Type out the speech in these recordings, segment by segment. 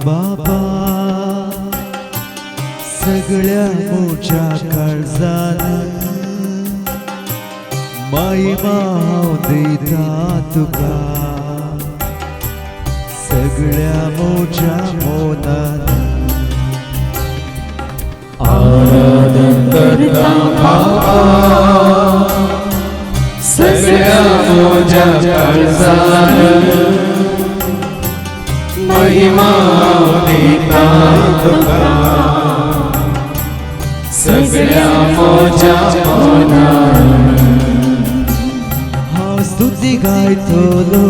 बाबा सगळ्या मोठ्या काळजान महिमा दिता तुका सगळ्या मोठ्या मोनान आराधन करता बाबा सगळ्या मोठ्या काळजान महिमा दिता तुका सगळ्या मोठ्या मोनान हांव स्तुती गायतलो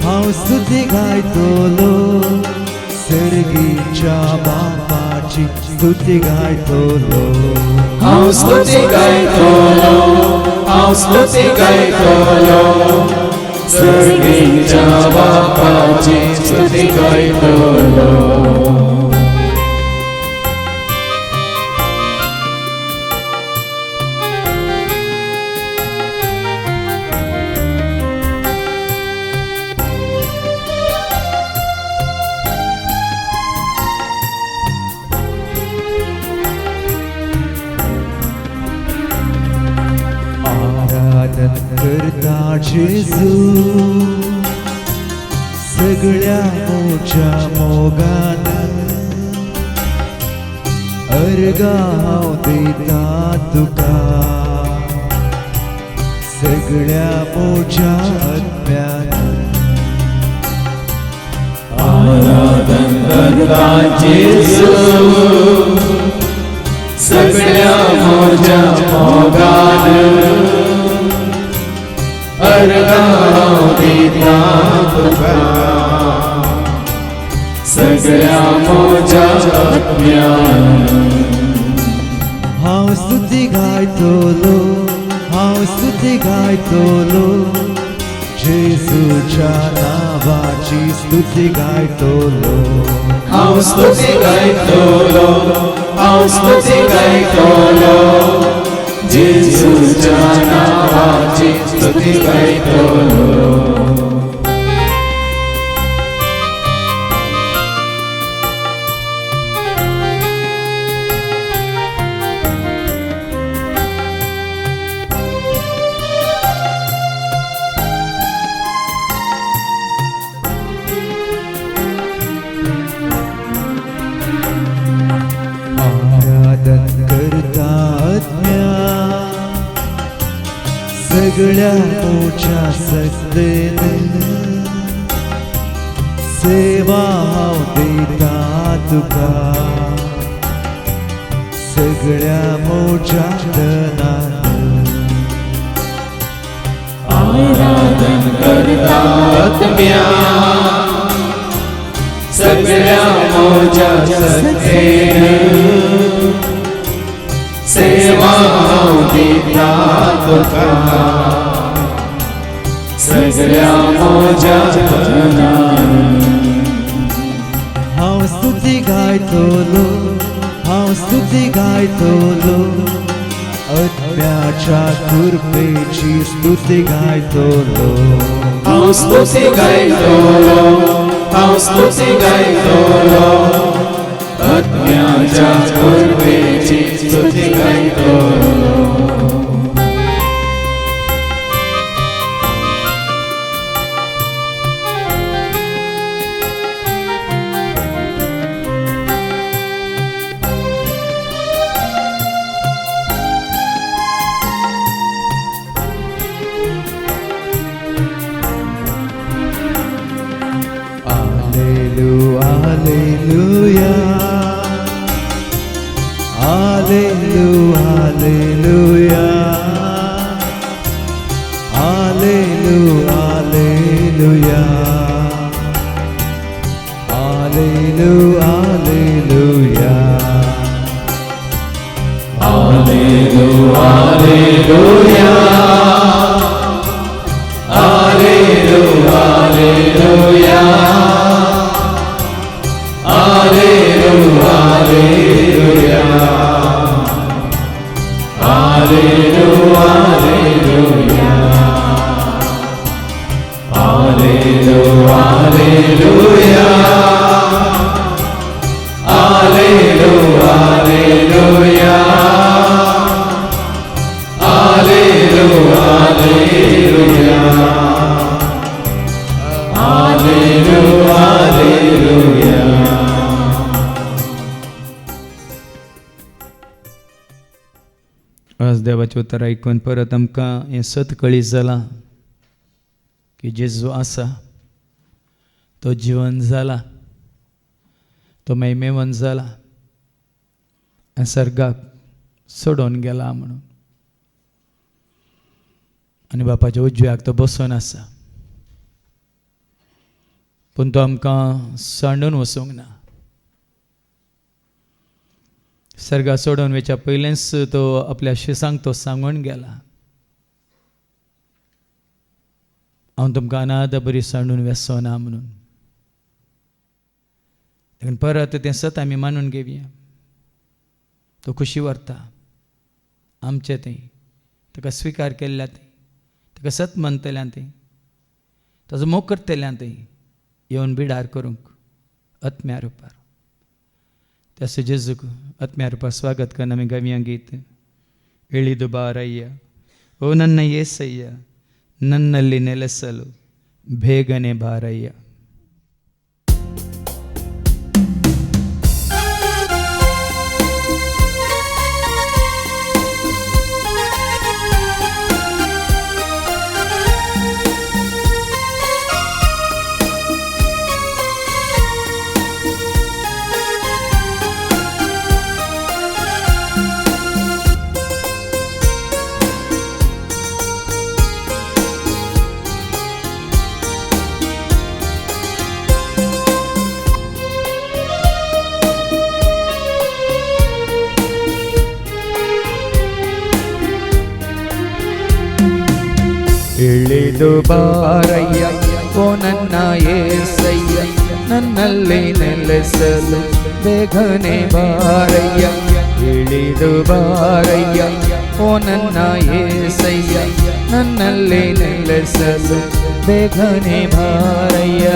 हांव स्तुती गायतलो सर्गीच्या बापाची स्तुती गायतलो हांव स्तुती गायतलो हांव स्तुती गायतलो सर्गीच्या बापाची स्तुती गायतलो आराधन करता जेजू सगळ्या मोठ्या मोगान अर्गा हांव दिता तुका सगळ्या मोठ्या आत्म्यान आराधन करता जेजू सगळ्या मोठ्या मोगान अर्गा दिता तुका सगळ्या मोठ्या आत्म्यान हांव स्तुती गायतलो हांव स्तुती गायतलो जेजूच्या नावाची स्तुती गायतलो हांव स्तुती गायतलो हांव स्तुती गायतलो जेजूच्या नावाची स्तुती गायतलो आराधन करता आत्म्या सगळ्या मोठ्या सत्तेन सेवा हांव दिता तुका सगळ्या मोठ्या धनान आराधन करता आत्म्या सगळ्या मोठ्या सत्तेन सेवा हांव दिता तुका सगळ्या मोठ्या धनान हांव स्तुती गायतलो हांव स्तुती गायतलो आत्म्याच्या कृपेची स्तुती गायतलो हांव स्तुती गायतलो हांव स्तुती गायतलो आत्म्याच्या कृपेची स्तुती गायतलो Alleluia, Alleluia, Alleluia, Alleluia, Alleluia, Alleluia, Alleluia, Alleluia, Alleluia, Alleluia, Alleluia. Alleluia, Alleluia, Alleluia, Alleluia, Alleluia, देवाचें उतर आयकून परत आमकां हें सत कळीत जालां की जेजू आसा, तो जिवंत जाला, तो महिमेवंत जाला आनी सर्गाक सोडून गेला म्हणून. आनी बापाच्या उजव्याक तो बसून आसा. पूण तो आमकां सांडून वचूंक ना. सर्गा सोडून वयच्या पयलेंच तो आपल्या शिसांक तो सांगून गेला, हांव तुमकां अनाथ बरी सांडून वेसोना म्हणून. देखून परत तें सत आमी मानून घेवया. तो खुशी व्हरता आमचें तें, ताका स्विकार केल्ल्या तें, ताका सत मानतल्यां तें, ताजो मोग करतल्यां तें येवन बिडार करूंक आत्म्या रुपार. त्यास जेजूक आत्म्या रुपार स्वागत करन आमी गावया गीत इळिದು ಬಾರಯ್ಯ ಓ ನನ್ನ యేసయ్య ನನ್ನಲ್ಲಿ ನೆಲೆಸಲು ಬೇಗನೆ ಬಾರಯ್ಯ. ಇಳಿದು ಬಾರಯ್ಯ ಓ ನನ್ನ యేసయ్య ನನ್ನಲ್ಲಿ ನೆಲೆಸಲು ಬೇಗನೆ ಬಾರಯ್ಯ. ಇಳಿದು ಬಾರಯ್ಯ ಓ ನನ್ನ యేసయ్య ನನ್ನಲ್ಲಿ ನೆಲೆಸಲು ಬೇಗನೆ ಬಾರಯ್ಯ.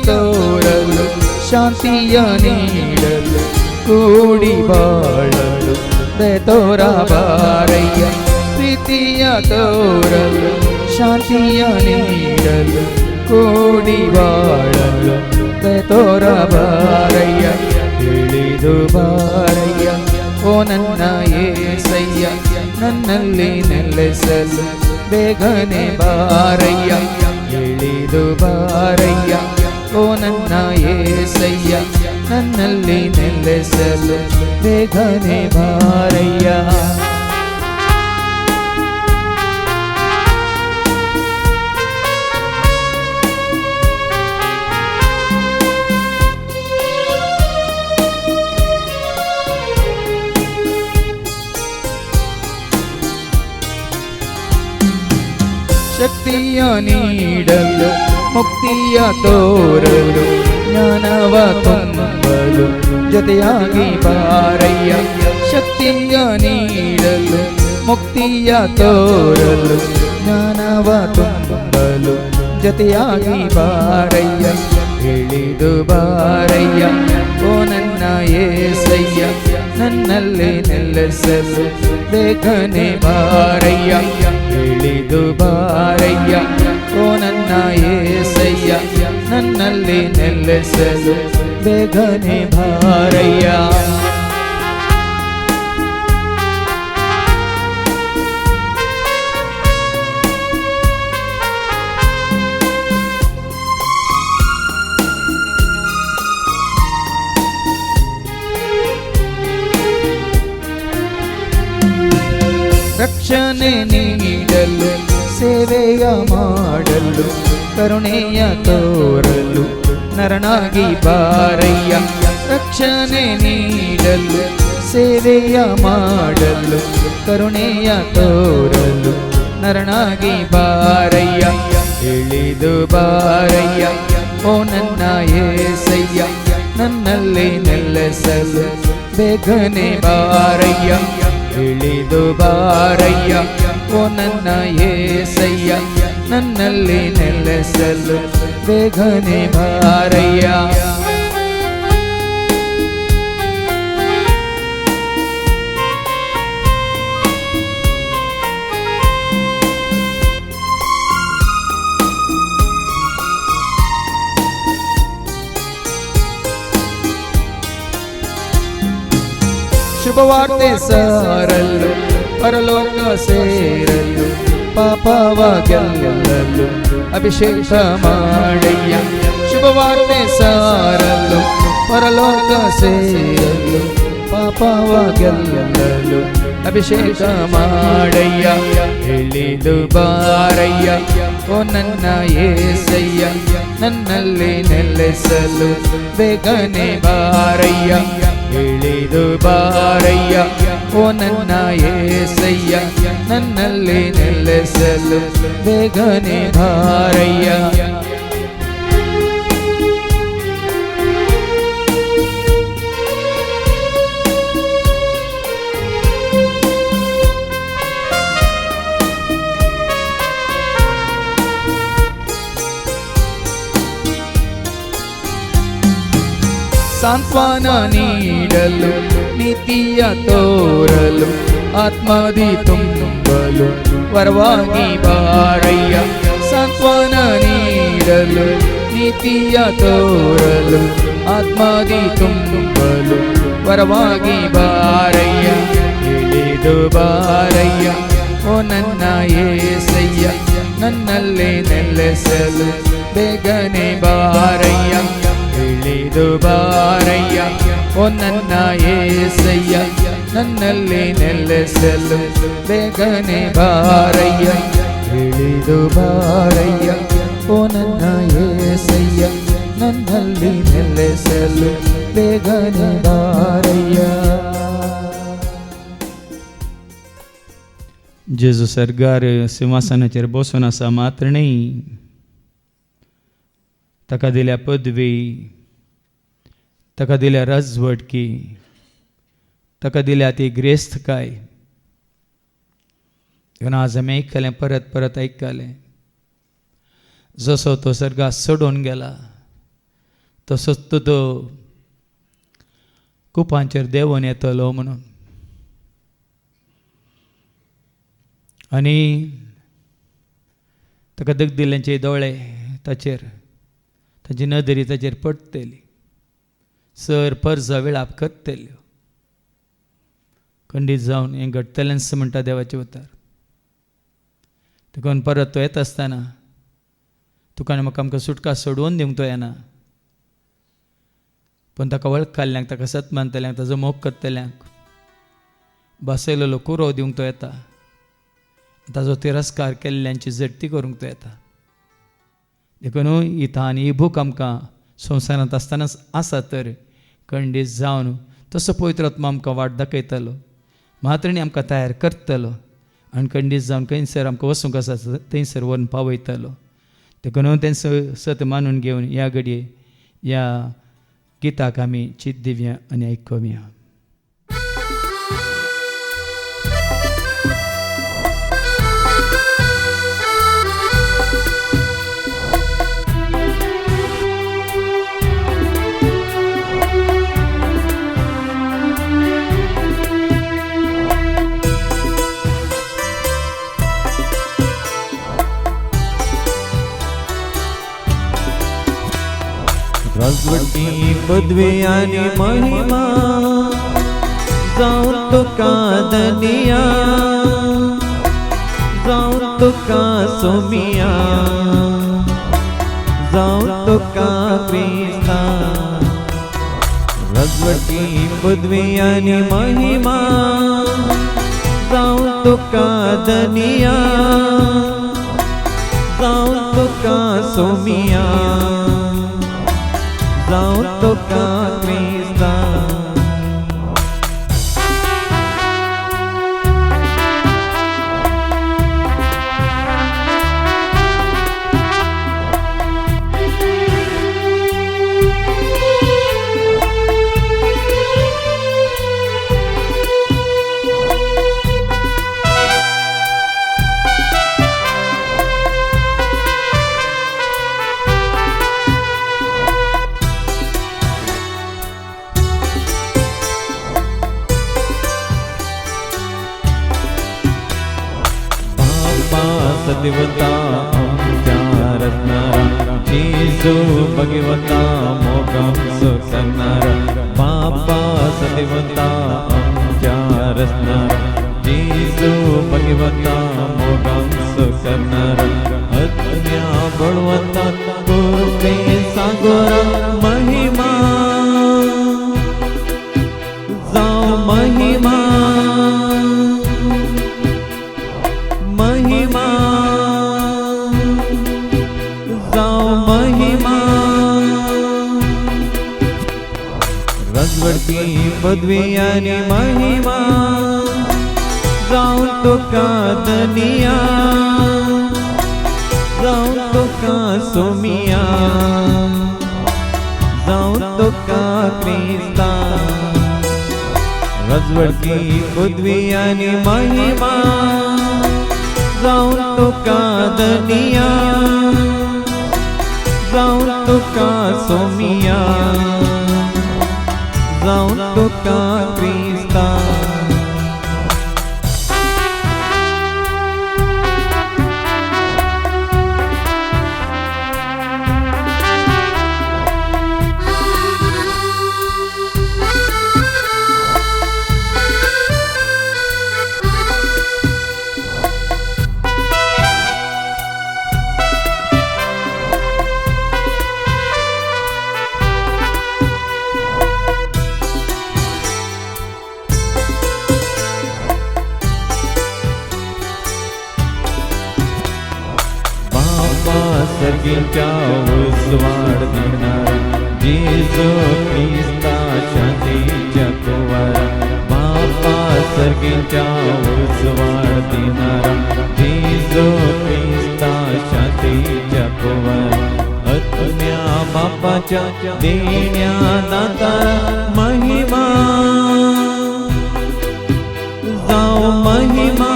ತೋರಲು ಶಾಂತಿಯ ನೀಡಲು ಕೂಡಿ ಬಾಳಲು ಬೆತೋರ ಬಾರಯ್ಯ. ಪ್ರೀತಿಯ ತೋರಲು ಶಾಂತಿಯ ನೀಡಲು ಕೂಡಿ ಬಾಳಲು ಬೆತೋರ ಬಾರಯ್ಯ. ಇಳಿದು ಬಾರಯ್ಯ ಓ ನನ್ನ యేసయ్య ನನ್ನಲ್ಲಿ ನೆಲೆಸಲು ಬೇಗನೆ ಬಾರಯ್ಯ. ಇಳಿದು ಬಾರಯ್ಯ ಓ ನನ್ನ యేసయ్య ನನ್ನಲ್ಲಿ ನೆಲೆಸಲು ಬೇಗನೆ ಬಾರಯ್ಯ. ಶಕ್ತಿಯ ನೀಡಲು ಮುಕ್ತಿಯ ತೋರಲು ಜ್ಞಾನವ ತುಂಬಲು ಜೊತೆಯಾಗಿ ಬಾರಯ್ಯ. ಶಕ್ತಿಯ ನೀಡಲು ಮುಕ್ತಿಯ ತೋರಲು ಜ್ಞಾನವ ತುಂಬಲು ಜೊತೆಯಾಗಿ ಬಾರಯ್ಯ. ಇಳಿದು ಬಾರಯ್ಯ ಓ ನನ್ನ యేసయ్య ನನ್ನಲ್ಲಿ ನೆಲೆಸಲು ಬೇಗನೆ ಬಾರಯ್ಯ. ಇಳಿದು ಬಾರಯ್ಯ ಓ ನನ್ನ యేసయ్య ನನ್ನಲ್ಲಿ ನೆಲೆಸಲು ಬೇಗನೆ ಬಾರಯ್ಯ. ರಕ್ಷಣೆ ನೀಡಲು ಸೇವೆಯ ಮಾಡಲು ಕರುಣೆಯ ತೋರಲು ನರನಾಗಿ ಬಾರಯ್ಯ. ರಕ್ಷಣೆ ನೀಡಲು ಸೇವೆಯ ಮಾಡಲು ಕರುಣೆಯ ತೋರಲು ನರನಾಗಿ ಬಾರಯ್ಯ. ಇಳಿದು ಬಾರಯ್ಯ ಓ ನನ್ನ యేసయ్య ನನ್ನಲ್ಲಿ ನೆಲೆಸಲು ಬೇಗನೆ ಬಾರಯ್ಯ. ಇಳಿದು ಬಾರಯ್ಯ ಓ ನನ್ನ యేసయ్య ನನ್ನಲ್ಲಿ ನೆಲೆಸಲು ಬೇಗನೆ ಬಾರಯ್ಯ. ಶುಭವಾರ್ತೆ ಸಾರಲು ಪರಲೋಕ ಸೇರಲು ಪಾಪವ ಗೆಲ್ಲಲು ಅಭಿಷೇಕ ಮಾಡಯ್ಯ ಶುಭವಾರ್ತೆ ಸಾರಲು ಪರಲೋಕ ಸೇರಲು ಪಾಪವ ಗೆಲ್ಲಲು ಅಭಿಷೇಕ ಮಾಡಯ್ಯ ಇಳಿದು ಬಾರಯ್ಯ ಓ ನನ್ನ ಏಸಯ್ಯ ನನ್ನಲ್ಲಿ ನೆಲೆಸಲು ಬೇಗನೆ ಬಾರಯ್ಯ ಇಳಿದು ಬಾರಯ್ಯ ಓ ನನ್ನ ಏಸಯ್ಯ ನನ್ನಲ್ಲಿ ನೆಲೆಸಲು ಬೇಗನೆ ಬಾರಯ್ಯ ಸಾಂತ್ವನ ನೀಡಲು ನೀತಿಯ ತೋರಲು ಆತ್ಮದಿ ತುಂಬಲು ವರವಾಗಿ ಬಾರಯ್ಯ ಸಾಂತ್ವನ ನೀಡಲು ನೀತಿಯ ತೋರಲು ಆತ್ಮದಿ ತುಂಬಲು ವರವಾಗಿ ಬಾರಯ್ಯ ಇಳಿದು ಬಾರಯ್ಯ ಓ ನನ್ನ ಏಸಯ್ಯ ನನ್ನಲ್ಲಿ ನೆಲೆಸಲು ಬೇಗನೆ ಬಾರಯ್ಯ ಇಳಿದು ಬಾರಯ್ಯ ಓ ನನ್ನ ಏಸಯ್ಯ ನನ್ನಲ್ಲಿ ನೆಲೆಸಲು ಬೇಗನೆ ಬಾರಯ್ಯ ಇಳಿದು ಬಾರಯ್ಯ ಓ ನನ್ನ ಏಸಯ್ಯ ನನ್ನಲ್ಲಿ ನೆಲೆಸಲು ಬೇಗನೆ ಬಾರಯ್ಯ. जेजू सरकार सिंहासनाचेर बसून आसा मात्र न्ही ताका दिल्या पदवी ताका दिल्या राजवटकी ताका दिल्या ती ग्रेस्तकाय आज आमी आयकलें परत परत आयकलें जसो तो सर्गास सोडून गेला तसोच तो कुपांचेर देंवून येतलो म्हणून आनी ताका दगदिल्ल्यांचे दोळे ताचेर ताची नदरी ताचेर पडटली सर परजा विळाप करतल्यो खंडीत जावन हें घडटलेंच म्हणटा देवाचे उतर देखून परत तो येता आसतना तुका आनी म्हाका आमकां सुटका सोडून दिवंक तो येना पूण ताका वळखल्ल्यांक ताका सत मानतल्यांक ताजो मोग करतल्यांक बसयलेलो कुरो दिवंक तो येता ताजो तिरस्कार केल्ल्यांची झडटी करूंक तो येता देखून ही तान ही भूक आमकां संवसारांत आसतनाच आसा तर खंडीत जावन तसो पवित्र आत्मा आमकां वाट दाखयतलो मात्रेणी आमकां तयार करतलो आनी खंडीत जावन खंयसर आमकां वचूंक आसा थंयसर व्हरून पावयतलो देखून तें सत मानून घेवन ह्या घडये ह्या गिताक आमी चित दिवया आनी आयकुया. राजवटी पदवी आणि महिमा जाऊन तुका दनिया जाऊन तुका सोमिया जाऊन तुका क्रिस्ता राजवटी पदवी आणि महिमा जाऊन तुका दनिया जाऊन तुका सोमिया जाऊन तुका क्रिस्ता सदिवता आमच्या रत्नारा जेजू भगवता मोगम सुखनारा बापा सदिवता आमच्या रचणारा जेजू भगवंता मोगांस करणारा अज्ञा बळवंता कृपे सागोरा महिमा जाओ महिमा महिमा जाओ महिमा रजवडती पदवी आणि महिमा जाऊन तो का दनिया जाऊन तो का सोमिया जाऊन तो का क्रिस्ता रजवडती पदवी आणि महिमा जाऊन तो का दनिया जाऊन तो का सोमिया जाऊन तो का क्रिस्ता सर्गीच्या उस्वाड देणारा जेजू ख्रिस्ता शांतीच्या कुवारा बापा सर्गीच्या उस्वाड देणारा जेजू ख्रिस्ता शांतीच्या कुवारा आत्म्या बापाच्या देण्या दातारा महिमा जाओ महिमा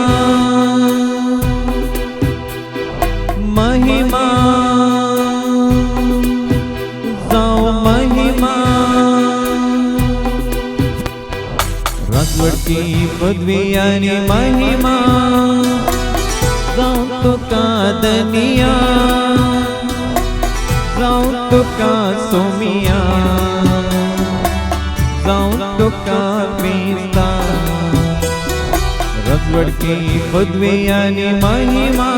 महिमा जाओ महिमा रजवडती पदवी आणि महिमा जाऊन तो का दनिया जाऊन तो का सोमिया जाऊन तो का क्रिस्ता रजवडती पदवी आणि महिमा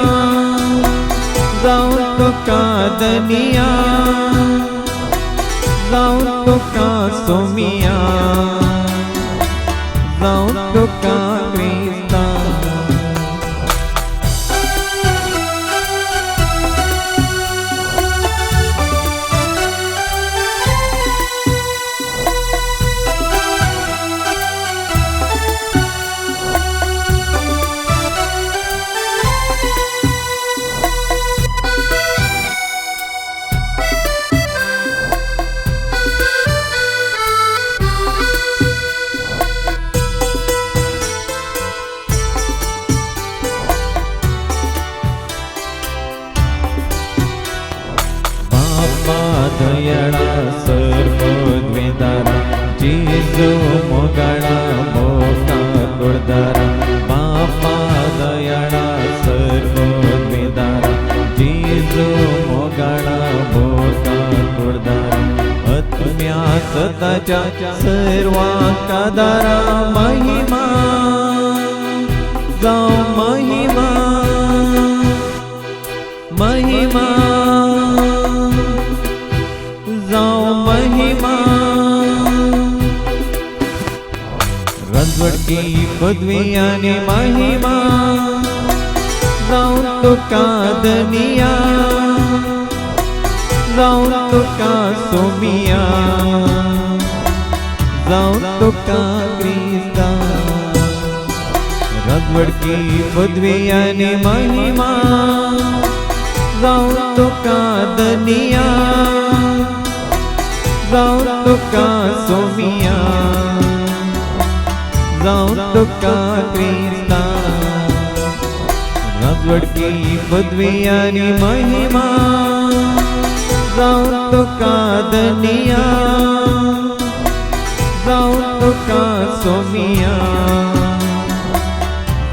जाऊन तो का दनिया जाऊन तो का सोमिया जाऊन तो का क्रिस्ता दयाळा सर्वद्वेदारा जेजू मोगाळा मोका कुळदारा बापा दयाळा सर्वद्वेदारा जेजू मोगाळा मोका कुळदारा आत्म्या सताच्या सर्वांकादारा महिमा जाओ महिमा महिमा जाओ महिमा रजवडती पदवी आणि महिमा जाऊन तो का दनिया जाऊन तो का सोमिया जाऊन तो का क्रिस्ता रजवडती पदवी आणि महिमा जाऊन तो का दनिया जाऊन तो का सोमिया जाऊन तो का क्रिस्ता रजवडती पदवी आणि महिमा जाऊन तो का दनिया जाऊन तो का सोमिया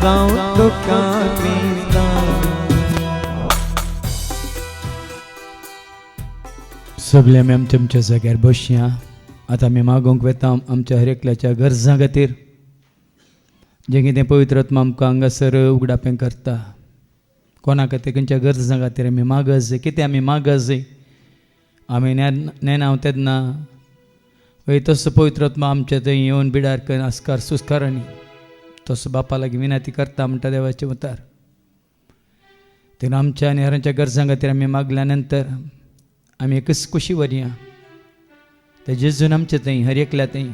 जाऊन तो का क्रिस्ता सगळे आमी आमच्या आमच्या जाग्यार बसया. आतां आमी मागोवंक वेता आमच्या हर एकल्याच्या गरजां खातीर जें कितें पवित्र आत्मा आमकां हांगासर उगडापें करता, कोणा खातीर खंयच्या गरजां खातीर आमी मागत जाय, कितें आमी मागत जाय, आमी नेनाव तेन्ना वय तसो पवित्र आत्मा आमच्या थंय येवन बिडार कर आस्कार सुस्कारांनी तसो बापा लागीं विनंती करता म्हणटा देवाचें उतार. तेन्ना आमच्या आनी हेरांच्या गरजां खातीर आमी मागल्या नंतर आमी एकच कुशी व्हरया ते जेजून आमचे थंय हर एकल्या थंय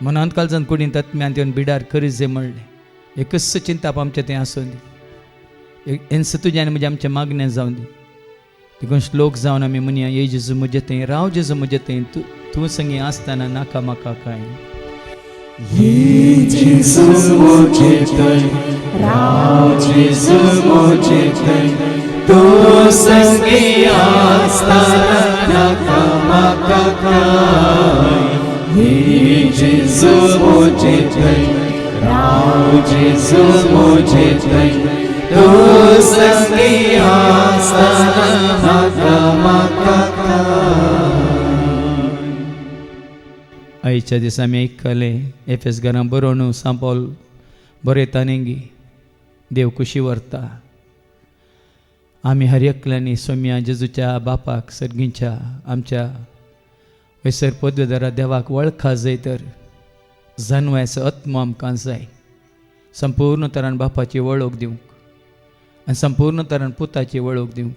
मनांत काळजांत कुडींत आत्म्यांत येवन बिडार करीत जाय म्हणलें. एकच चिंताप आमच्या थंय आसूं दी, हेंच तुजें आनी म्हजें आमचें मागणें जावं दी. देखून श्लोक जावन आमी म्हणया, ये जेजू म्हजे थंय, राव जेजू म्हजे थंय, तूं संगी आसतना नाका म्हाका कांय. जेजू मुझे थंय, राव जेजू मुझे थंय, तूं संगी आसतना नाका म्हाका कांय. जेजू मुझे थंय, राव जेजू मुझे थंय, तूं संगी आसतना नाका म्हाका कांय. आयच्या दिसा आमी आयकलें एफेस घरां बरोवन सांपोल बरयता नेंगी देव कुशी व्हरता. आमी हर एकल्यांनी सोम्या जेजूच्या बापाक सर्गीच्या आमच्या वैसर पदवेदारा देवाक वळखा जाय तर जानवायचो आत्मो आमकां जाय. संपूर्ण तरान बापाची वळख दिवंक आनी संपूर्ण तरान पुताची वळख दिवंक.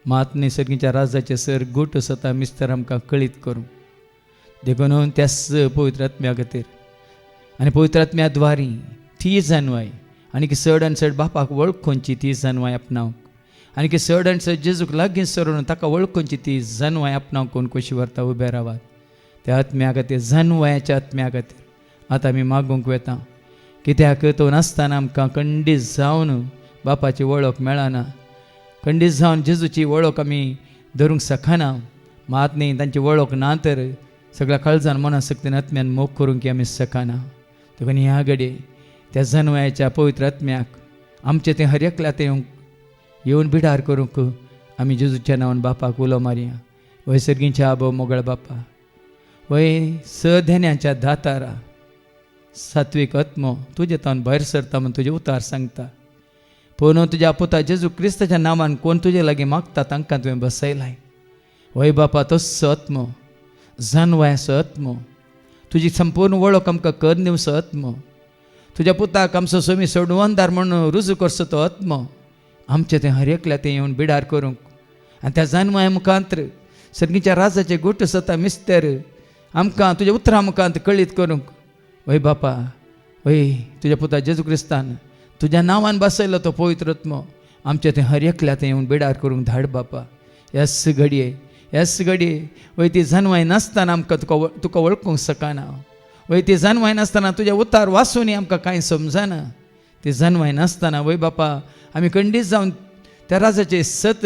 मात सर्गीच्या राजाचे सर गोट सता मिस्तर आमकां कळीत करूंक. देखून त्याच पवित्र आत्म्या खातीर आनी पवित्र आत्म्या द्वारी ती जानवाय आनी चड आनी चड बापाक वळखुंची ती जानवाय आपणावंक आनी चड आनी चड जेजूक लागीं सरून ताका वळखुंची ती जानवाय आपणावंक कोण कशी व्हरता उबे रावात. त्या आत्म्या खातीर जानवायाच्या आत्म्या खातीर आतां आमी मागूंक वेता. कित्याक तो नासतना आमकां खंडीत जावन बापाची वळख मेळना, खंडीत जावन जेजूची वळख आमी धरूंक शकना. मात न्ही तांची वळख ना तर सगळ्या काळजान मना सक्तीन आत्म्यान मोग करूंक आमी शकना. देखून ह्या घडये त्या जानवायाच्या पवित्र आत्म्याक आमचे ते हर एकल्या ते येवन बिडार करूंक आमी जेजूच्या नांवान बापाक उलो मारया. वय सर्गीच्या आबो मोगळ बापा, वय सधेन्याच्या दातारा सात्वीक आत्मो तुजे तावन भायर सरता म्हूण तुजे उतार सांगता. पूण तुज्या पुता जेजू क्रिस्ताच्या नांवान कोण तुजे लागीं मागता तांकां तुवें बसयलाय. वय बापा तस्सो आत्मो, जानवायचो आत्मो, तुजी संपूर्ण वळख आमकां कर दिवचो आत्मो, तुज्या पुताक आमचो सोमी सोडवणदार म्हणून रुजू करचो तो आत्मो आमचे ते हर एकल्या ते येवन बिडार करूंक आनी त्या जानवाय मुखांत्र सर्गीच्या राजाचे गोट सता मिस्तर आमकां तुज्या उतरां मुखांत कळीत करूंक. वय बापा, वय तुज्या पुता जेजू क्रिस्तान तुज्या नांवान बसयलो तो पवित्र आत्मो आमचे ते हर एकल्या ते येवन बिडार करूंक धाड बापा. ह्याच घडये वय ती जानवाय नासतना आमकां तुका वळखूंक शकना. वय ती जानवाय नासतना तुज्या उतार वाचूनय आमकां कांय समजना. ती जानवाय नासतना वय बापा आमी खंडीत जावन त्या राजाचे सत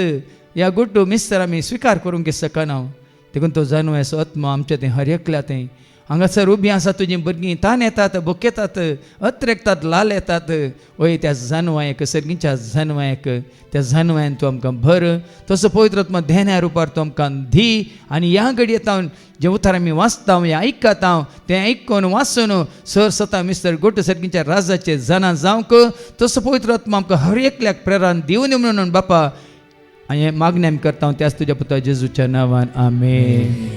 ह्या गुड्डू मिस्तर आमी स्विकार करूंक शकना. देखून तो जानवायचो आत्मो आमच्या ते हर एकल्या ते हांगासर उबीं आसा तुजीं भुरगीं तान येतात, बोकेतात, अत्रेकतात, लाल येतात. वय त्या जानवायक सर्गीच्या जानवायक त्या जानवायन तूं आमकां भर. तसो पवित्र आत्मा धेन्या रुपार तूं आमकां धी. आनी ह्या घडयेंत हांव जे उतार आमी वाचता हें आयकता हांव तें आयकून वाचून सर सता मिस्तर गोट सर्गीच्या राजाचे जाणा जावंक तसो पवित्र आत्मा आमकां हर एकल्याक प्रेरण दिवन म्हणून बापा हांव हें मागणें आमी करता हांव त्याच तुज्या पुता जेजूच्या नांवान आमेन.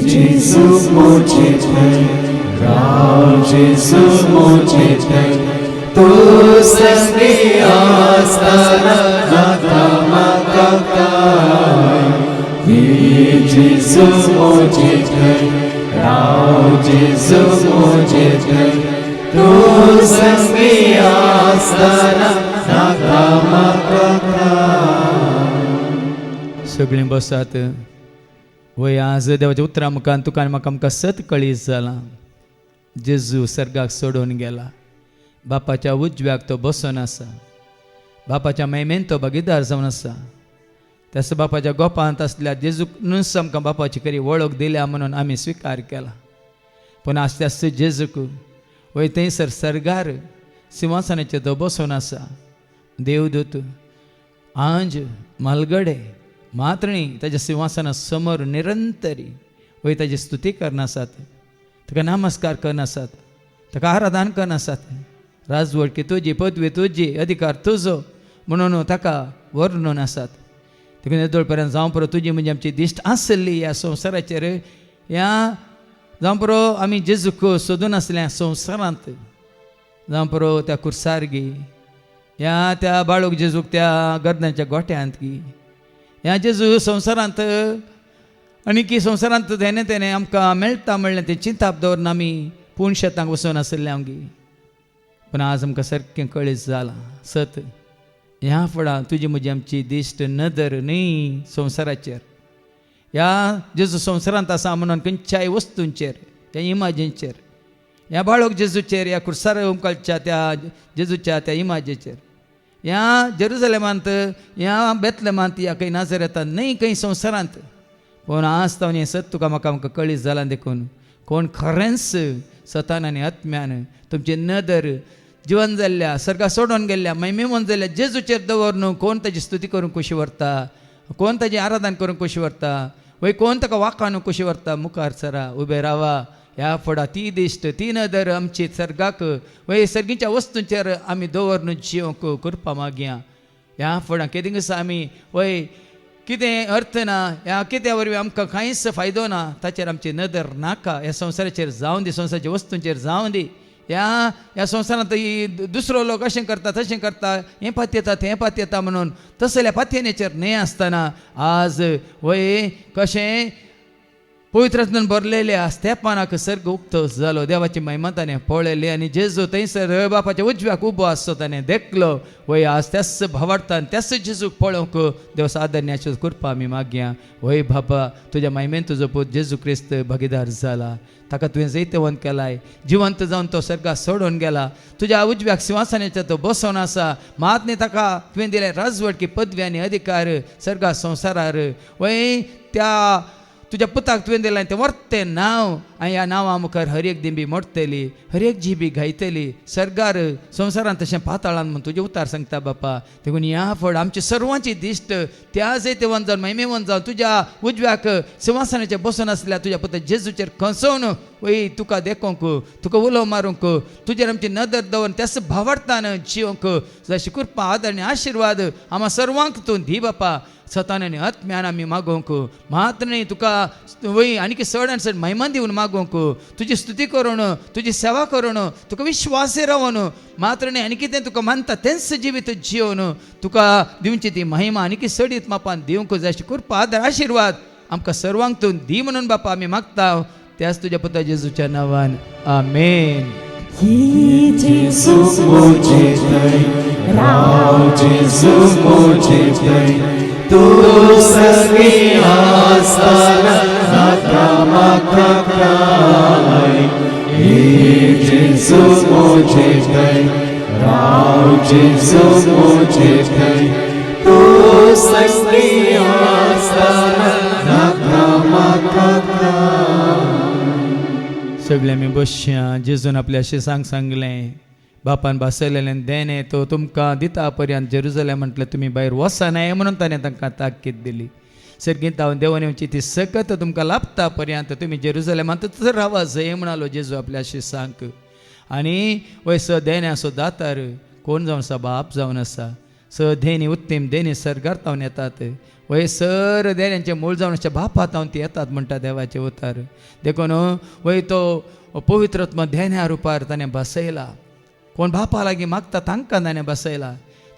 जेजू मुझे थंय, राव जेजू मुझे थंय, तूं संगी आसतना नाका म्हाका कांय. जेजू मुझे थंय, राव जेजू मुझे थंय, तूं संगी आसतना नाका म्हाका कांय. सगळीं बसात. वय आज देवाच्या उतरां मुखान तुका म्हाका आमकां सत कळीत जाला. जेजू सर्गाक सोडून गेला. बापाच्या उजव्याक तो बसून आसा. बापाच्या महिमेन तो भागीदार जावन आसा. त्यास बापाच्या गोपांत आसल्या जेजूनुच आमकां बापाची खरी वळख दिल्या म्हणून आमी स्विकार केला. पूण आस्ते आस्ते जेजूक वय थंयसर सर्गार सिंहासनाचेर तो बसून आसा. देवदूत, आंज, मालगडे, मात्रणी ताच्या सिंहासना समोर निरंतरी वय ताची स्तुती करनासात, ताका नमस्कार करनासात. ताका आराधन करनासत राजवडकी तुजी पदवी तुजी अधिकार तुजो म्हणून ताका वर्णन आसात देखून येदोळ पर्यंत जावं पुरो तुजी म्हणजे आमची दिश्ट आसली ह्या संवसाराचेर ह्या जावं पुरो आमी जेजूक सोदून आसल्या संवसारांत जावं पुरो त्या कुर्सारगी ह्या त्या बाळूक जेजूक त्या गर्दांच्या गोठ्यांत की ह्या जेजू संवसारांत आनी की संवसारांत तेणे आमकां मेळटा म्हणलें तें चिंताप दवरून आमी पूण शेतांक वचून आसले आमगे पूण आज आमकां सारकें कळीस जालां सत ह्या फुडां तुजी म्हजी आमची दिश्ट नदर न्ही संवसाराचेर ह्या जेजू संवसारांत आसा म्हणून खंयच्याय वस्तूंचेर त्या इमाजींचेर ह्या बाळूक जेजूचेर ह्या कुर्सार ओंकालच्या त्या जेजूच्या त्या इमाजेचेर ह्या जेरुसलेमांत ह्या बेतलेमांत ह्या खंय नाझरेतांत न्ही खंय संवसारांत पूण आज तावन हें सत तुका म्हाका आमकां कळीस जालां देखून कोण खरेंच सतान आनी आत्म्यान तुमची नदर जिवन जाल्ल्या सर्गा सोडून गेल्ल्या मैमेमोन जाल्ल्या जेजूचेर दवरून कोण ताची स्तुती करून कशी व्हरता कोण ताची आराधन करून कशी व्हरता वय कोण ताका वाखान कशी व्हरता मुखार सरा उबे रावा ह्या फुडां ती दिश्ट ती नदर आमची सर्गाक वय सर्गीच्या वस्तूंचेर आमी दवरून जिवंक करपा मागया ह्या फुडां केदी दिसा आमी वय कितें अर्थ ना ह्या कित्या वरवीं आमकां कांयच फायदो ना ताचेर आमची नदर नाका ह्या संवसाराचेर जावं दी संवसाराच्या वस्तूंचेर जावं दी ह्या संवसारांत दुसरो लोक अशें करता तशें करता हें पात येता तें पात येता म्हणून तसल्या पातयेचेर न्हय आसतना आज वय कशें पवित्रांतून बरलेले स्तेपानाक सर्ग उक्तो जालो देवाची महिमा ताणें पळयली आनी जेजू थंयसर बापाच्या उजव्याक उबो आसतो ताणें देखलो वय आज त्याच भावार्थान त्याच जेजूक पळोवंक देव साधन्याच्यो कृपा आमी मागया वय बाबा तुज्या महिमेन तुजो पूत जेजू क्रिस्त भागीदार जाला ताका तुवें जैतवंत केलाय जिवंत जावन तो सर्गा सोडून गेला तुज्या उजव्याक सिंहासनाचेर तो बसोन आसा मात न्ही ताका तुवें दिले राजवडकी पदवी आनी अधिकार सर्गा संवसारार वय त्या तुज्या पुताक तुवें दिलें तें व्हरतें नांव आनी ह्या नांवा मुखार हर एक दिंबी मोडटली हर एक जिबी घायतली सर्गार संवसारांत तशें पाताळान म्हूण तुजें उतार सांगता बापा देखून ह्या फळ आमची सर्वांची दिश्ट त्या जैतवंत जावन महिमेवंत जावन तुज्या उजव्याक सिंहासनाचेर बसून आसल्या तुज्या पुता जेजूचेर खंचोवन वय तुका देखूंक तुका उलो मारूंक तुजेर आमची नदर दवरून त्याच भावार्थान जिवंक जशी कृपा आदर आनी आशिर्वाद आम्हा सर्वांक तूं दी बापा सतान आनी आत्म्यान आमी मागोवंक मात्र न्ही तुका वय आनी चड आनी चड महिमा दिवन मागोवंक तुजी स्तुती करून तुजी सेवा करून तुका विश्वासी रावन मात्र न्ही आनी कितें तुका मानता तेंच जिवीत जिवन तुका दिवची ती महिमा आनी चडीत मापान दिवंक जाय अशी कृपा आदर आशिर्वाद आमकां सर्वांक तूं दी म्हणून बापा आमी मागता त्याच तुज्या पुता जेजूच्या नांवान आमेन जेजू मोचे थंय राव जेजू मोचे थंय तूं सगळी आसतना नाका म्हाका काय हे जेजू मोचे थंय राव जेजू मोचे थंय तूं सगळी आसतना नाका म्हाका काय सगळे आमी बसया जेजून आपल्याशी सांगलें बापान भासयलेलें देणे तो तुमकां दिता पर्यंत जेरुसलेम म्हटलें तुमी भायर वचनाय म्हणून ताणें तांकां ताकीद दिली सर्गींत हांव देवान येवची ती सकत तुमकां लाभता पर्यंत तुमी जेरुसलेमांत रावा जय म्हणालो जेजू आपल्याशी सांग आनी वय स देण्याचो दातार कोण जावन आसा बाप जावन आसा स देणी उत्तीम देणी सर्गार तावन येतात वय सर देण्यांचे मूळ जावन अशें बापा तावन ती येतात म्हणटा देवाचे उतार देखून वय तो पवित्रत्म देण्या रुपार ताणें बसयला कोण बापा लागीं मागता तांकां ताणें बसयला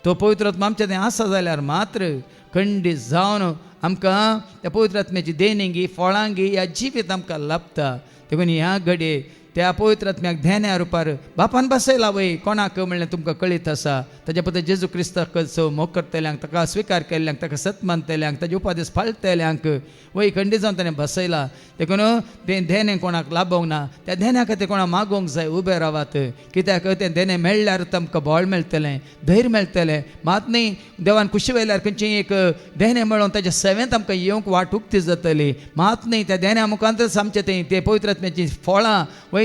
तो पवित्रत्म आमच्या थंय आसा जाल्यार मात्र खंडीत जावन आमकां त्या पवित्रत्म्याची देणगी फळांगी ह्या जिवीत आमकां लाभता देखून ह्या घडये त्या पवित्रत्म्याक ध्यान्या रुपार बापान बसयला वय कोणाक म्हणलें तुमकां कळीत आसा ताच्या पत्र जेजू क्रिस्ताक मोग करतल्यांक ताका स्विकार केल्ल्यांक ताका सत मानतल्यांक ताचे उपादेश फाळटल्यांक वय खंडीत जावन ताणें बसयला देखून तें देणें कोणाक लाभोंक ना त्या देण्या खातीर कोणाक मागोवंक जाय उबे रावात कित्याक तें देणें मेळ्ळ्यार आमकां बळ मेळटलें धैर्य मेळटलें मात न्ही देवान कुशी वयल्यार खंयचें एक देणें मेळोवन ताच्या सेवेंत आमकां येवंक वाट उक्ती जातली मात न्ही त्या देण्या मुखांतच आमचें तें पवित्रत्म्याची फळां वय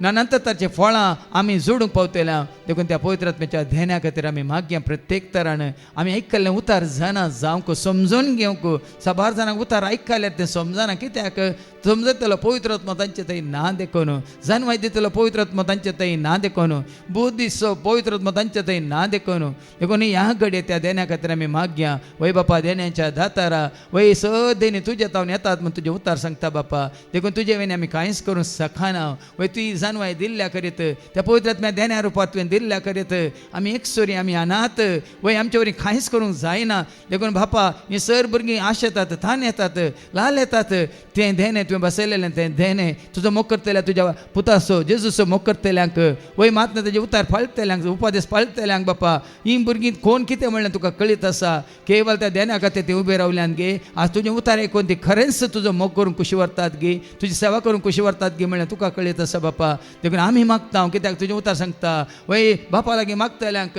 नंतर ताचे फळां आमी जोडूंक पावतल्या देखून त्या पवित्र आत्म्याच्या ध्याना खातीर आमी मागया प्रत्येक तरान आमी आयकल्लें उतार जाणा जावंक समजून घेवंक साबार जाणांक उतार आयकल्यार तें समजना कित्याक समजतलो पवित्र आत्मा तांचे थंय ना देखून जानवाय दितलो पवित्र आत्मा तांचे थंय ना देखून बुद्धिसो पवित्र आत्मा तांचे थंय ना देखून देखून ह्या घडये त्या देण्या खातीर आमी मागया वय बापा देण्याच्या दातारा वय सदेनी तुजे तावन येतात म्हण तुजे उतार सांगता बापा देखून तुजे वेनी आमी कांयच करूंक शकना वय तुजी जानवाय दिल्ल्या करीत त्या पवित्र आत्म्या देण्या रुपांत तुवें दिल्ल्या करीत आमी एकसोरी आमी अनाथ वय आमचे वरी कांयच करूंक जायना देखून बापा ही सर भुरगीं आश येतात थान येतात लाल येतात तें देणे तुवें बसयलेलें तें देणे तुजो मोग करतल्या तुज्या पुतासो जेजूसो मोग करतल्यांक वय मात तेजे उतार पाळटल्यांक उपादेश पाळटल्यांक बापा ही भुरगीं कोण कितें म्हणलें तुका कळीत आसा केवळ त्या देण्या खातीर ते उबे रावल्यान गे आज तुजें उतार आयकून ती खरेंच तुजो मोग करून कुशी व्हरतात गे तुजी सेवा करून कुशी व्हरतात गे म्हणलें तुका कळीत आसा बापा देखून आमी मागता कित्याक तुजें उतार सांगता वय बापा लागीं मागतल्यांक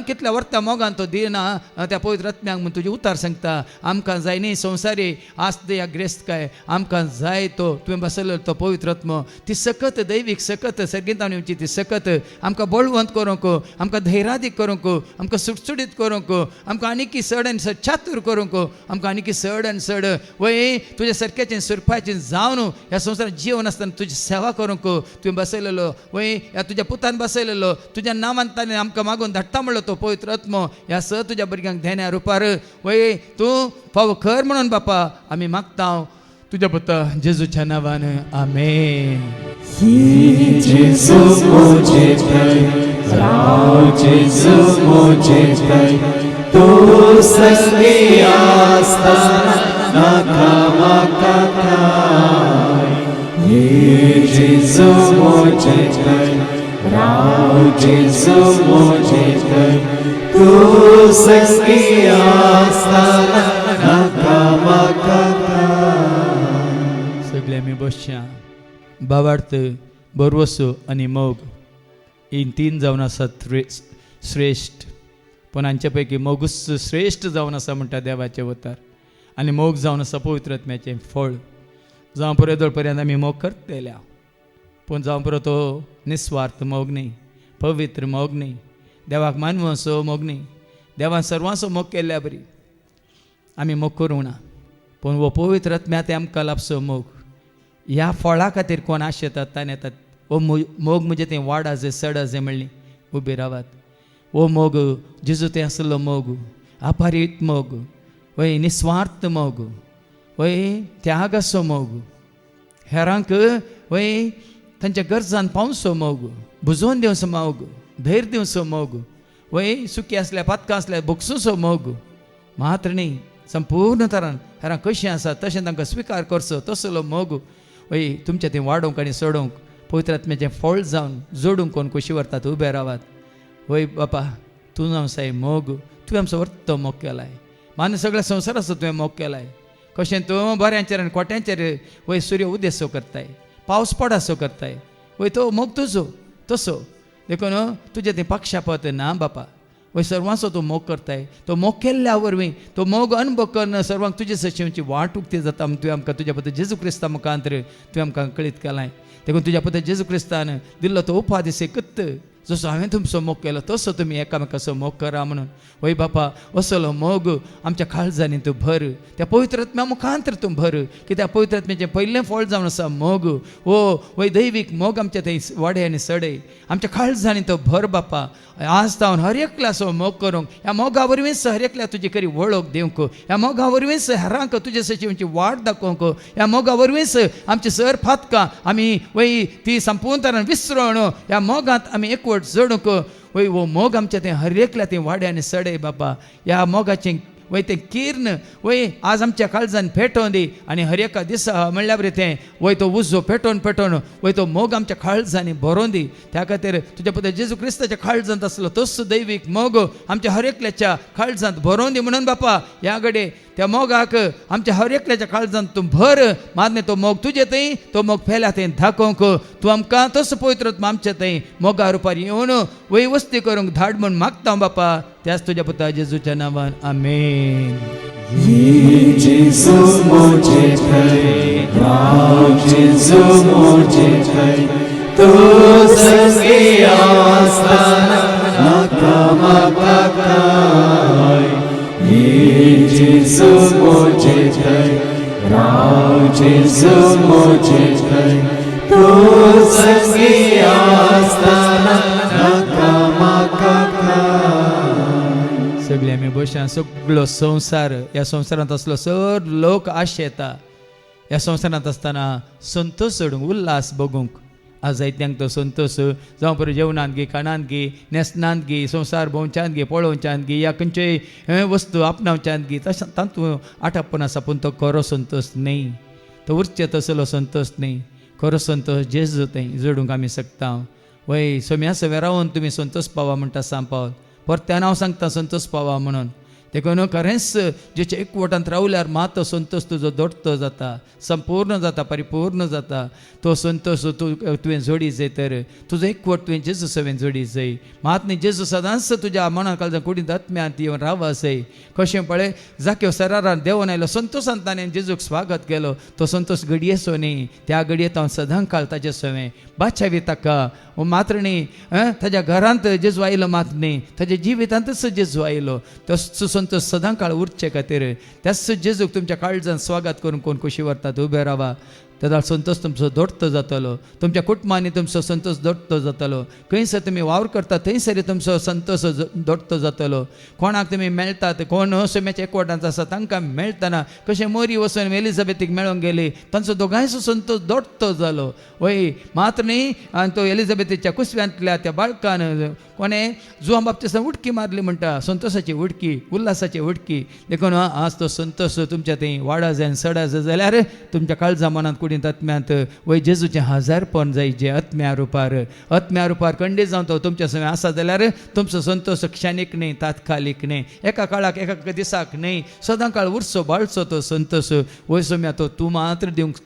कितल्या वर्ता मोगान तो दिना त्या पवित्र आत्म्यांक म्हूण तुजें उतार सांगता आमकां जाय न्ही संवसारी आस्त या ग्रेस्त काय आमकां जाय तो तुवें बसयलो तो पवित्र आत्मो ती सकत दैवीक सकत सर्गितांवची ती सकत आमकां बळवंत करूंक आमकां धैर्यादीक करूंक आमकां सुटसुटीत करूंक आमकां आनीक चड आनी चड चातूर करूंक आमकां आनीक चड आनी चड वय तुज्या सारक्याचें सुरपाचें जावन ह्या संवसारांत जीवन आसतना तुजी सेवा करूंक तुवें बसयलेलो वय ह्या तुज्या पुतान बसयलेलो तुज्या नांवान ताणें आमकां मागून धाडटा म्हणलो तो पवित्र आत्मो ह्या स तुज्या भुरग्यांक देण्या रुपार वय तूं फावो कर म्हणून बापा आमी मागता तुज्या पुता जेजूच्या नांवान आमेन. जेजू मुझे थई राव जेजू मुझे थई तू संगी आसतना नाका म्हाका काय ये जेजू मुझे थई राव जेजू मुझे थई तू संगी आसतना नाका म्हाका सगळे आमी बसच्या भावार्थ बरवसो आनी मोग ही तीन जावन आसात श्रेश्ठ पूण हांचे पैकी मोगूच श्रेश्ठ जावन आसा म्हणटा देवाचें उतार आनी मोग जावन आसा पवित्र आत्म्याचें फळ जावं पुरो येदोळ पर्यंत आमी मोग करतल्या पूण जावं पुरो तो निस्वार्थ मोग न्ही पवित्र मोग न्ही देवाक मानवो असो मोग न्ही देवान सर्वांचो मोग केल्ल्या बरी आमी मोग करूं ना पूण हो पवित्र आत्म्या ते आमकां लाभसो मोग ह्या फळा खातीर कोण आश येतात तान येतात ओ मोग म्हणजे तें वाडा जे सडा जे म्हणली उबे रावात ओ मोग जेजू तें आसलो मोग आपारीत मोग वय निस्वार्थ मोग वय त्याग असो मोग हेरांक वय तांच्या गरजान पावसो मोग बुजोवन दिवचो मोग धैर्य दिवचो मोग वय सुखी आसल्या पातकां आसल्या भोगसूचो मोग मात्र न्ही संपूर्ण तरान हेरां कशीं आसा तशें तांकां स्विकार करचो तसलो मोग वय तुमचें तें वाडोवंक आनी सोडोवंक पवित्र आत्म्याचें फळ जावन जोडूंक कोण कशी व्हरतात उबे रावात वय बापा तूं जावं साय मोग तुवें आमचो वर्तो मोग केलाय मान सगळ्या संवसाराचो तुवें मोग केलाय कशें तूं बऱ्यांचेर आनी कोट्यांचेर वय सूर्य उदेसो करताय पावस पडासो करताय वय तो मोग तुजो तसो देखून तुजें तें पक्षापत ना बापा वय सर्वांचो तूं मोग करताय तो मोग केल्ल्या वरवीं तो मोग अनुभव करन सर्वांक तुजे सचिवांची वाट उक्ती जाता तुवें आमकां तुज्या पुता जेजू क्रिस्ता मुखांतर तुवें आमकां कळीत केलाय देखून तुज्या पुता जेजू क्रिस्तान दिल्लो तो उपादेश एकत जसो हांवें तुमचो मोग केलो तसो तुमी एकामेकाचो मोग करा म्हणून वय बापा असलो मोग आमच्या काळजांनी तूं भर त्या पवित्र आत्म्या मुखांतर तूं भर कित्याक पवित्र आत्म्याचें पयलें फळ जावन आसा मोग ओ वय दैवीक मोग आमच्या थंय वाडे आनी सडे आमच्या काळजांनी तो भर बापा आज जावन हर एकल्याचो मोग करूंक ह्या मोगा वरवींच हर एकल्या तुजी खरी वळख दिवंक ह्या मोगा वरवींच हेरांक तुजे सचिवांची वाट दाखोवंक ह्या मोगा वरवींच आमची सर फातकां आमी वय ती संपूर्ण तरान विसरोवन ह्या मोगांत आमी एकवट जोडूंक वय वो मोग आमच्या तें हर एकल्या तें वाडे आनी सडे बापा ह्या मोगाचें वय तें किर्ण वय आज आमच्या काळजान पेटोवन दी आनी हर एका दिसा म्हणल्या बरें तें वय तो उजो पेटोवन वय तो मोग आमच्या काळजांनी भरोवन दी त्या खातीर तुज्या पुता जेजू क्रिस्ताच्या काळजांत आसलो तोच दैवीक मोग आमच्या हर एकल्याच्या काळजांत भरोवन दी म्हणून बापा ह्या घडये त्या मोगाक आमच्या हर एकल्याच्या काळजांत तूं भर मारने तो मोग तुजे थंय तो मोग फेल्या थंय दाखोवंक तूं आमकां तसो पवित्र आमच्या थंय मोगा रुपार येवन वय वस्ती करूंक धाड म्हूण मागता बापा त्याच तुज्या पुता जेजूच्या नांवान आमेन. जेजू मुझे थई राव जेजू मुझे थई तू संगी आसताना नाका म्हाका काय ये जेजू मोचे थंय राव जेजू मोचे थंय तू संगी आसताना नाका म्हाका काय सगळे आमी बसया सगळो संवसार ह्या संवसारांत असलो सर लोक आश येता ह्या संवसारांत आसतना संतोष सोडूंक उल्हास बगूंक आज जायत्यांक तो संतोष जावं बरें जेवणांत घे खाणांत घे न्हेसनांत घे संवसार भोंवच्यान घे पळोवच्यान घे या खंयच्योय वस्तू आपणावच्यान घे तशें तातूंत आटापण आसा पूण तो खरो संतोष न्ही तो उरचे तसलो संतोष न्ही खरो संतोष जेजू थंय जोडूंक आमी शकता वय सोम्या सव्या रावून तुमी संतोष पावा म्हणटा सांपावल परत्यान हांव सांगता संतोष पावा म्हणून देखून खरेंच जेचे एकवटांत रावल्यार मात संतोष तुजो दोडतो जाता संपूर्ण जाता परिपूर्ण जाता तो संतोष तुवें जोडी जाय तर तुजो एकवट तुवें जेजू सवें जोडी जाय मात न्ही जेजू सदांच तुज्या मना काळजांत कुडींत आत्म्यांत येवन रावा जाय कशें पळय जाक्यो सरारान देंवन आयलो संतोशांत ताणें जेजूक स्वागत केलो तो संतोष घडयेचो न्ही त्या घडयेंत हांव सदां काळ ताचे सवें बादशावी ताका मात्र न्ही ताज्या घरांत जेजू आयलो मात न्ही ताज्या जिवितांतच जेजू आयलो तो संतोष सदां काळ उरचे खातीर त्याच जेजूक तुमच्या काळजांत स्वागत करून कोण खोशी व्हरतात उबे रावा तेदा संतोष तुमचो दोडतो जातलो तुमच्या कुटुंबांनी तुमचो संतोष दोडतो जातलो खंयसर तुमी वावर करता थंयसर तुमचो संतोष दोडतो जातलो कोणाक तुमी मेळटात कोण सोम्याच्या एकवटांत आसा तांकां मेळटना कशें मोरी वचून एलिझाबेथीक मेळोंक गेली तांचो दोगांयचो संतोष दोडतो जालो वय मात्र न्ही आनी तो एलिझाबेथीच्या कुसव्यांतल्या त्या बाळकान कोणें जुवां बाबतीसान उडकी मारली म्हणटा संतोषाची उडकी उल्हासाची उडकी देखून आज तो संतोष तुमच्या थंय वाडा जाय सडा जाय जाल्यार तुमच्या काळजा मनांत कुडींत आत्म्यांत वय जेजूचें हजारपण जाय जे आत्म्या रुपार खंडीत जावन तो तुमच्या सगळें आसा जाल्यार तुमचो संतोष क्षणीक न्ही तात्कालीक न्ही एका काळाक एका दिसाक न्ही सदां काळ उरचो बाळचो तो संतोष वय सोम्या तो तूं मात्र दिवंक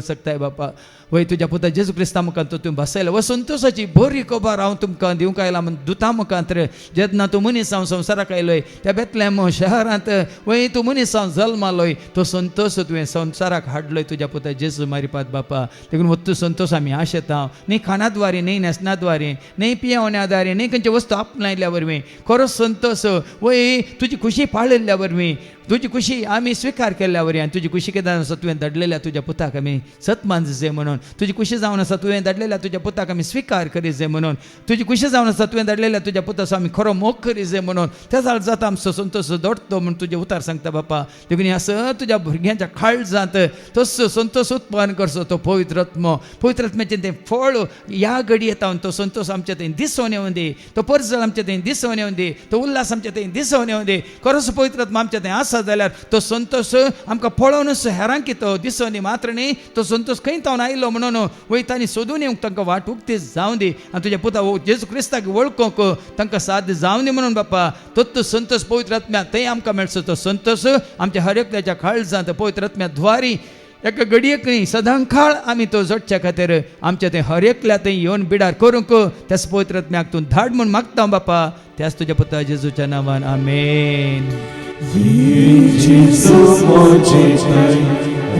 शकताय बापा वय तुज्या पुता जेजू क्रिस्ता मुखांत तो तुवें बसयलो व संतोषाची बरी खबर हांव तुमकां दिवंक आयला म्हण दुता मुखांत जेन्ना तूं मनीस हांव संवसाराक आयलोय त्या बेतलेम शहरांत वय तूं मनीस हांव जल्मालोय तो संतोष तुवें संवसाराक हाडलोय तुज्या पुता जेजू मारिपात बापा देखून वत्तू संतोष आमी आशेता न्ही खाणाद्वारे न्ही न्हेसनाद्वारे न्ही पियेवण्याद्वारे न्ही खंयचे वस्तू आपणायल्या वरवीं खरो संतोष वय तुजी खुशी पाळिल्ल्या वरवीं तुजी खुशी आमी स्विकार केल्ल्या वरी आनी तुजी खुशी कितें आसा तुवें धाडलेल्या तुज्या पुताक आमी सतमान जाय म्हणून तुजी खुशी जावन आसा तुवें धाडलेल्या तुज्या पुताक आमी स्विकार करी जाय म्हणून तुजी खुशी जावन आसा तुवें धाडलेल्या तुज्या पुताचो आमी खरो मोग करी जाय म्हणून त्या जाळ जाता आमचो संतोष दोडतो म्हूण तुजे उतार सांगता बापा देखून असं तुज्या भुरग्यांच्या काळजांत तसो संतोष उत्पन्न करचो तो पवित्र आत्म्याचें तें फळ ह्या घडये येता तो संतोष आमच्या थंय दिसोन येवन दी तो परजळ आमच्या थंय दिसोन येवन दी तो उल्हास आमच्या थंय दिसोन येवन दी खरोच पवित्र आत्मा आमच्या थंय आसा जाल्यार तो संतोष आमकां पळोवनूच हेरांक तो दिसोन दी मात्र न्ही तो संतोष खंय तावन आयलो म्हणून वयतांनी सोदून येवंक तांकां वाट उक्ती जावं दी आनी तुज्या पुता जेजू क्रिस्ताक वळखूंक तांकां साध्य जावं दी म्हणून बापा तो संतोष पवित्र आत्म्या थंय आमकां मेळचो तो संतोष आमच्या हर एकल्याच्या काळजांत पवित्र आत्म्या द्वारी एका घडयेक न्ही सदां काळ आमी तो जोडच्या खातीर आमच्या थंय हर एकल्या थंय येवन बिडार करूंक त्याच पवित्र आत्म्याक तूं धाड म्हूण मागता बापा त्याच तुज्या पुता जेजूच्या नांवान आमेन जेजू मोचे थंय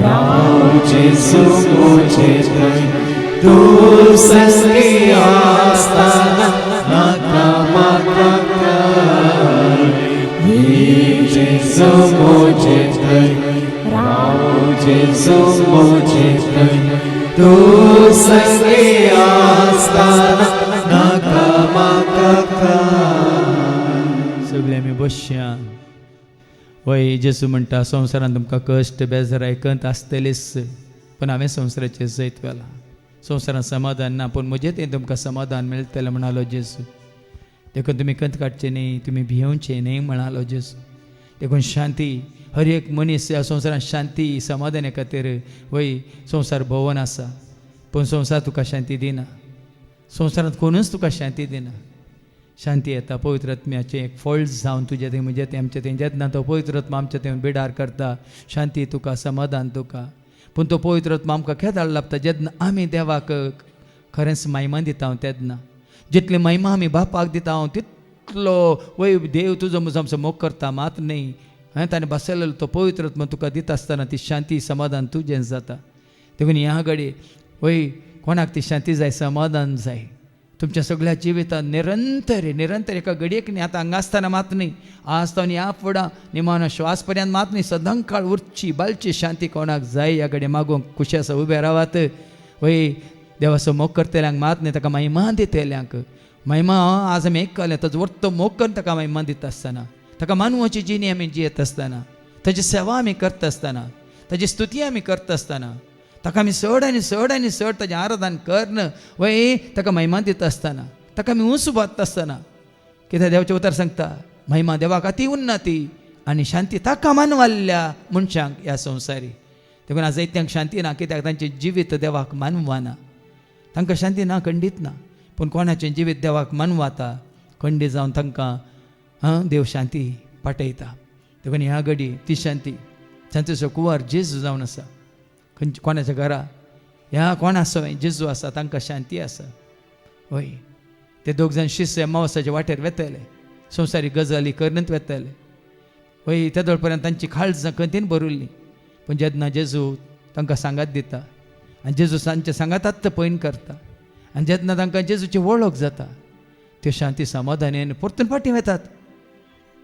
राव जेजू मोचे थंय तूं संगी आसताना नाका म्हाका काय जेजू मोचे थंय राव जेजू मोचे थंय तूं संगी आसताना नाका म्हाका काय सगळे आमी बसया वय जेजू म्हणटा संवसारांत तुमकां कश्ट बेजार आयकंत आसतलीच पण हांवें संवसाराचेर जैत वेला संवसारांत समाधान ना पूण म्हजे थंय तुमकां समाधान मेळटलें म्हणालो जेजू देखून तुमी कंत काडचे न्ही तुमी भियोवचे न्ही म्हणालो जेजू देखून शांती हर एक मनीस ह्या संवसारांत शांती समाधाना खातीर वय संवसार भोंवन आसा पूण संवसार तुका शांती दिना संवसारांत कोणूच तुका शांती दिना शांती येता पवित्र आत्म्याचें एक फळ जावन तुजे थंय म्हजे थंय आमचे थंय जेन्ना तो पवित्र आत्मा आमचे थंय बिडार करता शांती तुका समाधान तुका पूण तो पवित्र आत्मा आमकां केदाळ लाभता जेन्ना आमी देवाक खरेंच महिमा दिता तेन्ना जितली महिमा आमी बापाक दिता तितलो वय देव तुजो म्हजो आमचो मोग करता मात न्ही ताणें बसयलेलो तो पवित्र आत्मा तुका दिता आसतना ती शांती समाधान तुजें जाता देखून ह्या घडी वय कोणाक ती शांती जाय, समाधान जाय तुमच्या सगळ्या जिवितांत निरंतर एका घडयेक न्ही, आतां हांगा आसतना मात न्ही, आज तो ह्या फुडां निमाणो श्वास पर्यंत मात न्ही, सदां काळ उरची बालची शांती कोणाक जाय ह्या घडये मागोवंक खुशी आसा उबे रावात. वय देवाचो मोग करतल्यांक मात न्ही, ताका महिमा दितल्यांक महिमा आज आमी आयकले, ताजो वर्तो मोग करून ताका महिमा दिता आसतना, ताका मानवाची जिणी आमी जियेत आसतना, ताची सेवा आमी करता आसतना, ताची स्तुती आमी करता आसतना, ताका आमी चड आनी चड ताजें आराधन करन वय ताका महिमा दिता आसतना, ताका आमी उंच बांदता आसतना, कित्याक देवाचें उतर सांगता महिमा देवाक अति उन्नती आनी शांती ताका मानवाल्ल्या मनशांक ह्या संवसारी. देखून आज जायत्यांक शांती ना, कित्याक तांचें जिवीत देवाक मानवाना, तांकां शांती ना, खंडीत ना. पूण कोणाचें जिवीत देवाक मानवाता खंडीत जावन तांकां देव शांती पाठयता. देखून ह्या घडी ती शांतीचो कुंवर जेजू जावन आसा. कोणाच्या घरा ह्या कोण आसा जेजू आसा तांकां शांती आसा. वय ते दोग जाण शिष्य एम्मावसाच्या वाटेर वेतले, संवसारी गजाली करनत वेतले. वय त्या पर्यंत तांची काळजां खंतीन भरुल्ली. पूण जेन्ना जेजू तांकां सांगात दिता आनी जेजू तांच्या सांगाताच पयन करता आनी जेन्ना तांकां जेजूची वळख जाता, त्यो शांती समाधानान परतून फाटीं वेतात.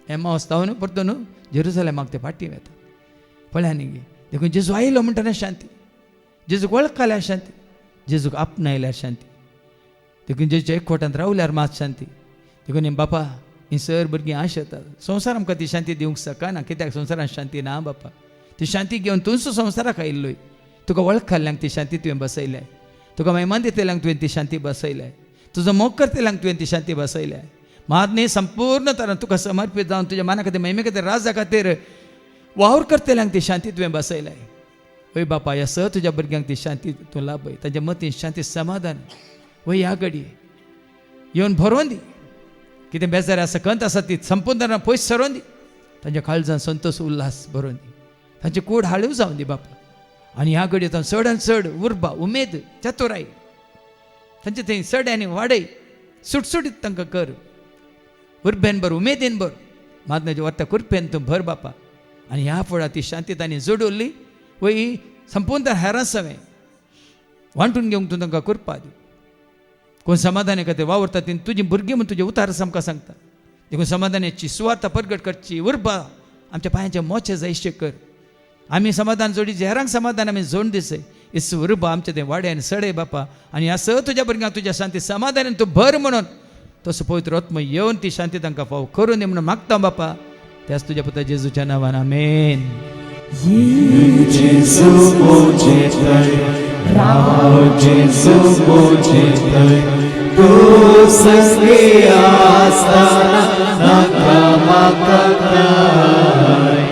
एम्मावस तावन परतून जेरुसलेमाक ते फाटीं वेतात. पळया न्ही गे, देखून जेजू आयलो म्हणटना शांती, जेजूक वळखल्यार शांती, जेजूक आपणायल्यार शांती, देखून जेजूच्या एकवटांत रावल्यार मात शांती. देखून बापा ही सर भुरगीं आश येता, संवसार आमकां ती शांती दिवंक शकना, कित्याक संवसारांत शांती ना बापा. ती शांती घेवन तूं संवसाराक आयिल्लोय, तुका वळखल्ल्यांक ती शांती तुवें बसयल्या, तुका महिमान दितल्यांक तुवें ती शांती बसयल्या, तुजो मोग करतल्यांक तुवें ती शांती बसयल्या. मात न्ही संपूर्ण तरान तुका समर्पीत जावन तुज्या मना खातीर महिमे खातीर राजा खातीर वावर करतल्यांक ती शांती तुवें बसयल्या. वय बापा ह्या स तुज्या भुरग्यांक ती शांती तूं लाभय, ताच्या मतीन शांती समाधान वय ह्या घडी येवन भरोवन दी. कितें बेजार आसा खंत आसा ती संपूर्ण पयस सरोवन दी, तांच्या काळजांत संतोष उल्हास भरोवन दी, तांचे कूड हाळीव जावन दी बापा. आनी ह्या घडयेंत चड आनी चड उर्बा उमेद चतुराय तांचे थंय चड आनी वाडय, सुटसुटीत तांकां कर, उर्बेन भर उमेदीन भर, मागण्याच्या वर्ता कुरपेन तूं भर बापा. आनी ह्या फुडां ती शांती तांणी जोड उरली वय संपूर्ण हेरां सवें वांटून घेवंक तूं तांकां कुरपा दी. कोण समाधाना खातीर वावरता ती तुजी भुरगीं म्हूण तुजे उतार आमकां सांगता. देखून समाधानाची सुवार्ता परगट करची, उर्बा आमच्या पांयाचे मोचे जायशे कर. आमी समाधान जोडीचे हेरांक समाधान आमी जोड दिसय, इस उर्बा आमचे तें वाडे आनी सडय बापा. आनी ह्या स तुज्या भुरग्यांक तुज्या शांती समाधानान तूं भर म्हणून तसो पवित्र आत्मा येवन ती शांती तांकां फाव करून दी म्हणून मागता बापा. त्याच तुज्या पुता जेजूच्या नांवान आमेन. जेजू मोजे तय राव, जेजू मोजे तय तूं संगे आसतना नाका म्हाका काय.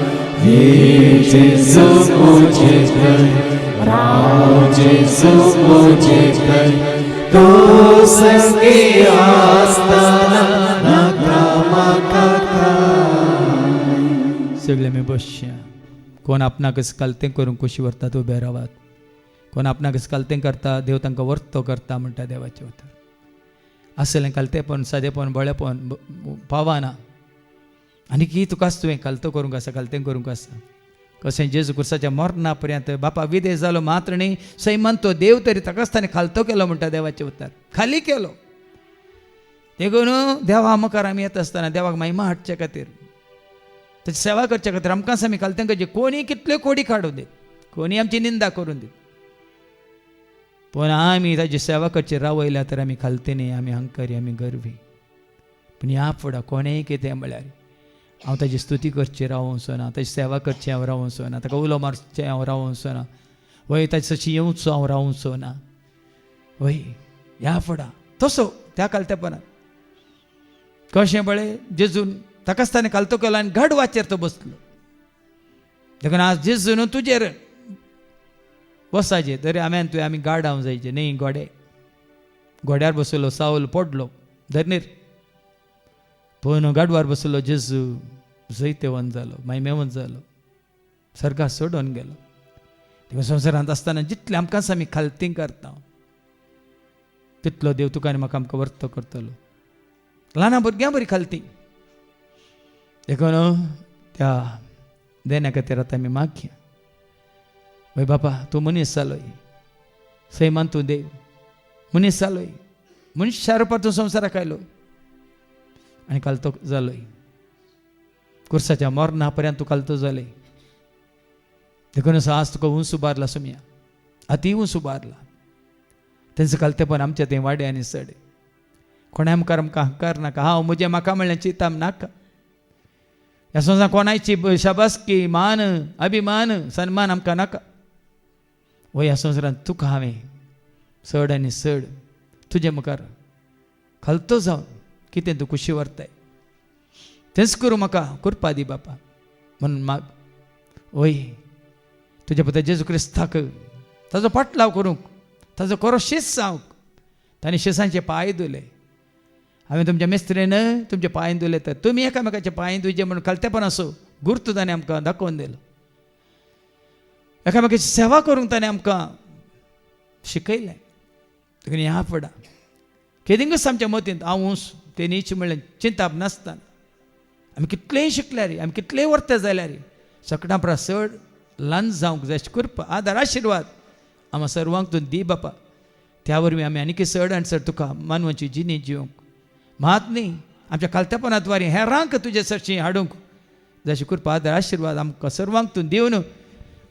जेजू मोजे तय राव, जेजू मोजे तय तूं संगे आसतना नाका म्हाका काय. सगळे आमी बसया. कोण आपणाकच कालतें करून कुशी व्हरतात उबे रावात. कोण आपणाकच कालतें करता देव तांकां वर्तो करता म्हणटा देवाचें उतर. असलें कालतेपण सादेपण बळेपण पावना. आनी की तुकाच तुवें कालतो करूंक आसा, कालतें करूंक आसा. कशें जेजू क्रिस्ताच्या मरणा पर्यंत बापा विदेश जालो मात्र न्ही, सैमान तो देव तरी ताकाच ताणें खालतो केलो म्हणटा देवाचें उतर. खाली केलो देखून देवा मुखार आमी येता आसतना देवाक महिमा हाडचे खातीर, ताची सेवा करचे खातीर आमकांच आमी कालतें करचें. कोणी कितल्यो कोडी काडून दीत, कोणी आमची निंदा करून दीत, पूण आमी ताची सेवा करची रावयल्या तर आमी खालते न्ही, आमी अहंकारी, आमी गर्वी. पूण ह्या फुडां कोणेंय कितें म्हळ्यार हांव ताची स्तुती करची रावोंचो ना, ताची सेवा करची हांव रावोंचो ना, ताका उलो मारचें हांव रावोंचो ना, वय ताची तशी येवचो हांव रावोंचो ना. वय ह्या फुडां तसो त्या कालतेपणान कशें बळें जेजून ताकाच ताणें कालतो केलो आनी घड वाचेर तो बसलो. देखून आज जेजू न्हू तुजेर वसाचें तरी हांवें तुवें आमी गाडावं जायचे न्ही. घोड्यार बसलो सावल पडलो धरणीर, पूण गाडवार बसलो जेजू जैतेवंत जालो, महिमेवंत जालो, सर्गाक सोडून गेलो. देखून संवसारांत आसतना जितलें आमकांच आमी खालती करता तितलो देव तुका आनी म्हाका आमकां वर्तो करतलो. ल्हाना भुरग्यां बरी खालती. देखून त्या देण्या खातीर आतां आमी मागया. वय बापा तूं मनीस जालोय, सैमान तूं देव, मनीस जालोय, मनशां रुपार तूं संवसाराक आयलो आनी काल तो जालोय. कुर्साच्या मरणा पर्यंत तूं काल तो जाले. देखून आज तुका उंच उबारला सुम्या, अति उंच उबारला. तेंचं कालतेपण आमच्या थंय वाडे आनी चडे. कोणाय मुखार आमकां अहंकार नाका. हांव म्हजें म्हाका म्हणलें चिंताम नाका. ह्या संवसारांत कोणायची शाबासकी, मान, अभिमान, सन्मान आमकां नाका. वो ह्या संवसारांत तुका हांवें चड आनी चड तुजे मुखार खालतो जावन कितें तूं खुशी व्हरताय तेंच करूं म्हाका कृपा दी बापा म्हणून माग. वय तुजे पुता जेजू क्रिस्ताक ताजो पाटलाव करूंक, ताजो खरो शिस जावंक ताणें शिसांचे पांय धुले. हांवें तुमच्या मेस्त्रेन तुमचे पांय धुले तर तुमी एकामेकाचे पांय धुयचे म्हणून कालतेपण असो गुर्त ताणें आमकां दाखोवन दिलो. एकामेकाची सेवा करूंक ताणें आमकां शिकयलें. देखून ह्या फुडा केदिंगच आमच्या मतींत हांव उंच ते नीच म्हणलें चिंताप नासतना आमी कितलेंय शिकल्यार, आमी कितलेंय वर्ते जाल्यार सगळ्यां परस चड ल्हान जावंक जाय. कृपा, आदार, आशिर्वाद आम्हा सर्वांक तूं दी बापा. त्या वरवीं आमी आनीक चड आनी चड तुका मानवाची जिणी जिवंक मात न्ही आमच्या कालतेपणांत वारी हेरांक तुजे सरची हाडूंक जशी कृपा, आदार, आशिर्वाद आमकां सर्वांक तूं दिवन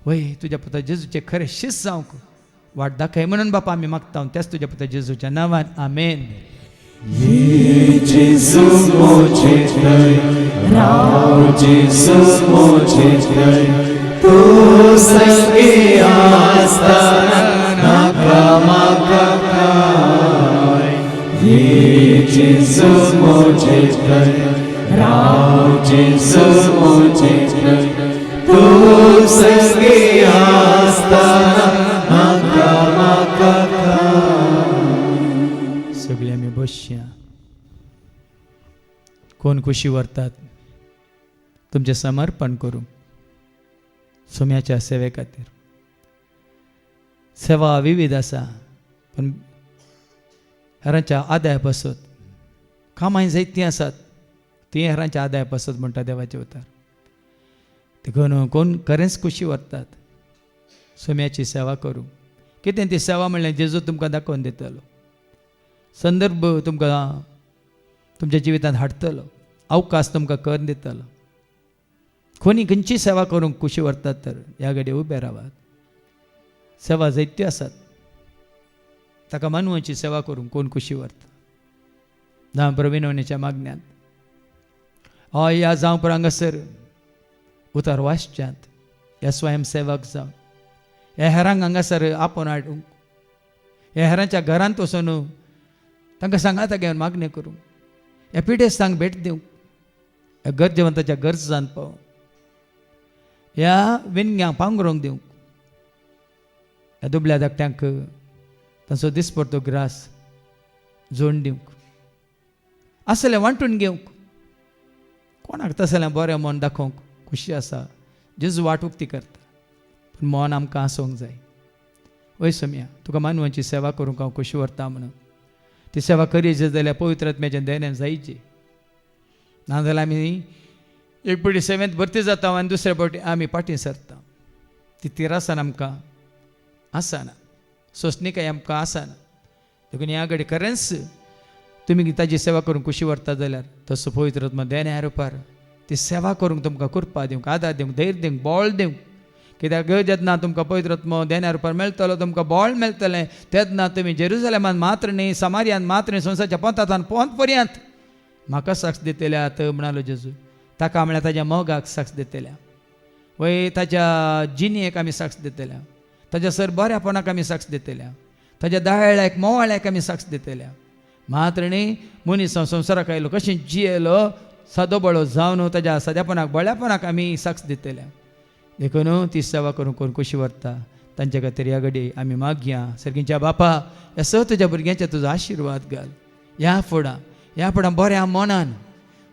वय तुज्या पुता जेजूचे खरें शिस जावंक वाट दाखय म्हणून बापा आमी मागता. त्याच तुज्या पुता जेजूच्या नांवान आमेन. जेजू मुझे दय, राव जेजू मुझे दय, तू संगी आसतना नाका म्हाका काय. ये जेजू मुझे दय, राव जेजू मुझे दय, तू संगी आसतना नाका म्हाका काय. सगळी आमी बसया. कोण खुशी व्हरतात तुमचें समर्पण करूंक सुम्याच्या सेवे खातीर. सेवा विविध आसा पण हेरांच्या आदाय बसत कामां जायतीं आसात ती हेरांच्या आदाय बसत म्हणटा देवाचे उतार. देखून कोण खरेंच खुशी व्हरतात सुम्याची सेवा करूंक. कितें ती सेवा म्हणल्यार जेजू तुमकां दाखोवन दितलो, संदर्भ तुमकां तुमच्या जिवितांत हाडटलो, अवकाश तुमकां करून दितलो. कोणी खंयची सेवा करूंक खुशी व्हरतात तर ह्या घडये उबे रावात. सेवा जायत्यो आसात ताका मानवाची सेवा करूंक कोण खुशी व्हरता. जावं प्रविणवणेच्या मागण्यांत हय या जावं पर हांगासर उतार वाचच्यांत ह्या स्वयंसेवक जावन ह्या हेरांक हांगासर आपोवन हाडूंक, ह्या हेरांच्या घरांत वचून तांकां सांगाता घेवन मागणी करूंक, ह्या पिडेस्तांक भेट दिवंक, ह्या गरजेवंताच्या गरजांत पावूंक, ह्या विणग्यांक पांघरूंक दिवंक, ह्या दुबळ्या धाकट्यांक तांचो दिसपडतो ग्रास जोड दिवंक, असलें वांटून घेवंक. कोणाक तसलें बरें मन दाखोवंक खुशी आसा. जेजू वाट उक्ती करता पूण मन आमकां आसूंक जाय. वय सोम्या तुका मानवाची सेवा करूंक हांव खुशी व्हरता म्हणून ती सेवा करीची जाल्यार पवित्र आत्म्याच्या देण्यान जायची. नाजाल्यार आमी एक फावटी सेवेंत भरती जाता आनी दुसऱ्या फावटी आमी फाटीं सरता. ती तिरासन आमकां आसना, सोंसणीकाय आमकां आसना. देखून ह्या घडी खरेंच तुमी ताची सेवा करूंक खुशी व्हरता जाल्यार तसो पवित्र आत्मा देण्या रुपार ती सेवा करूंक तुमकां कृपा दिवंक, आदार दिवंक, धैर्य दिवंक, बळ दिवंक. कित्याक जेन्ना तुमकां पवित्र आत्मा देण्या रुपार मेळटलो, तुमकां बळ मेळटलें, तेन्ना तुमी जेरुसलेमांत मात्र न्ही, समारियांत मात्र न्ही, संवसाराच्या पंथांत पोंत पर्यंत म्हाका साक्ष दितल्यात म्हणालो जेजू. ताका म्हळ्यार ताज्या मोगाक साक्ष दितल्या, वय ताच्या जिणेक आमी साक्ष दितल्या, ताज्या सर बऱ्यापणाक आमी साक्ष दितल्या, ताज्या दायळ्याक मोवाळ्याक आमी साक्ष दितल्या. मात्र न्ही मनीस संवसाराक आयलो कशें जियेलो सादो बळो जावन ताज्या सादेपणाक बळ्यापणाक आमी साक्ष दितल्या. देखून ती सेवा करूंक कोण खुशी व्हरता तांचे खातीर ह्या घडी आमी मागया. सर्गीच्या बापा ह्या स तुज्या भुरग्यांचे तुजो आशिर्वाद घाल. ह्या फुडां बऱ्या मनान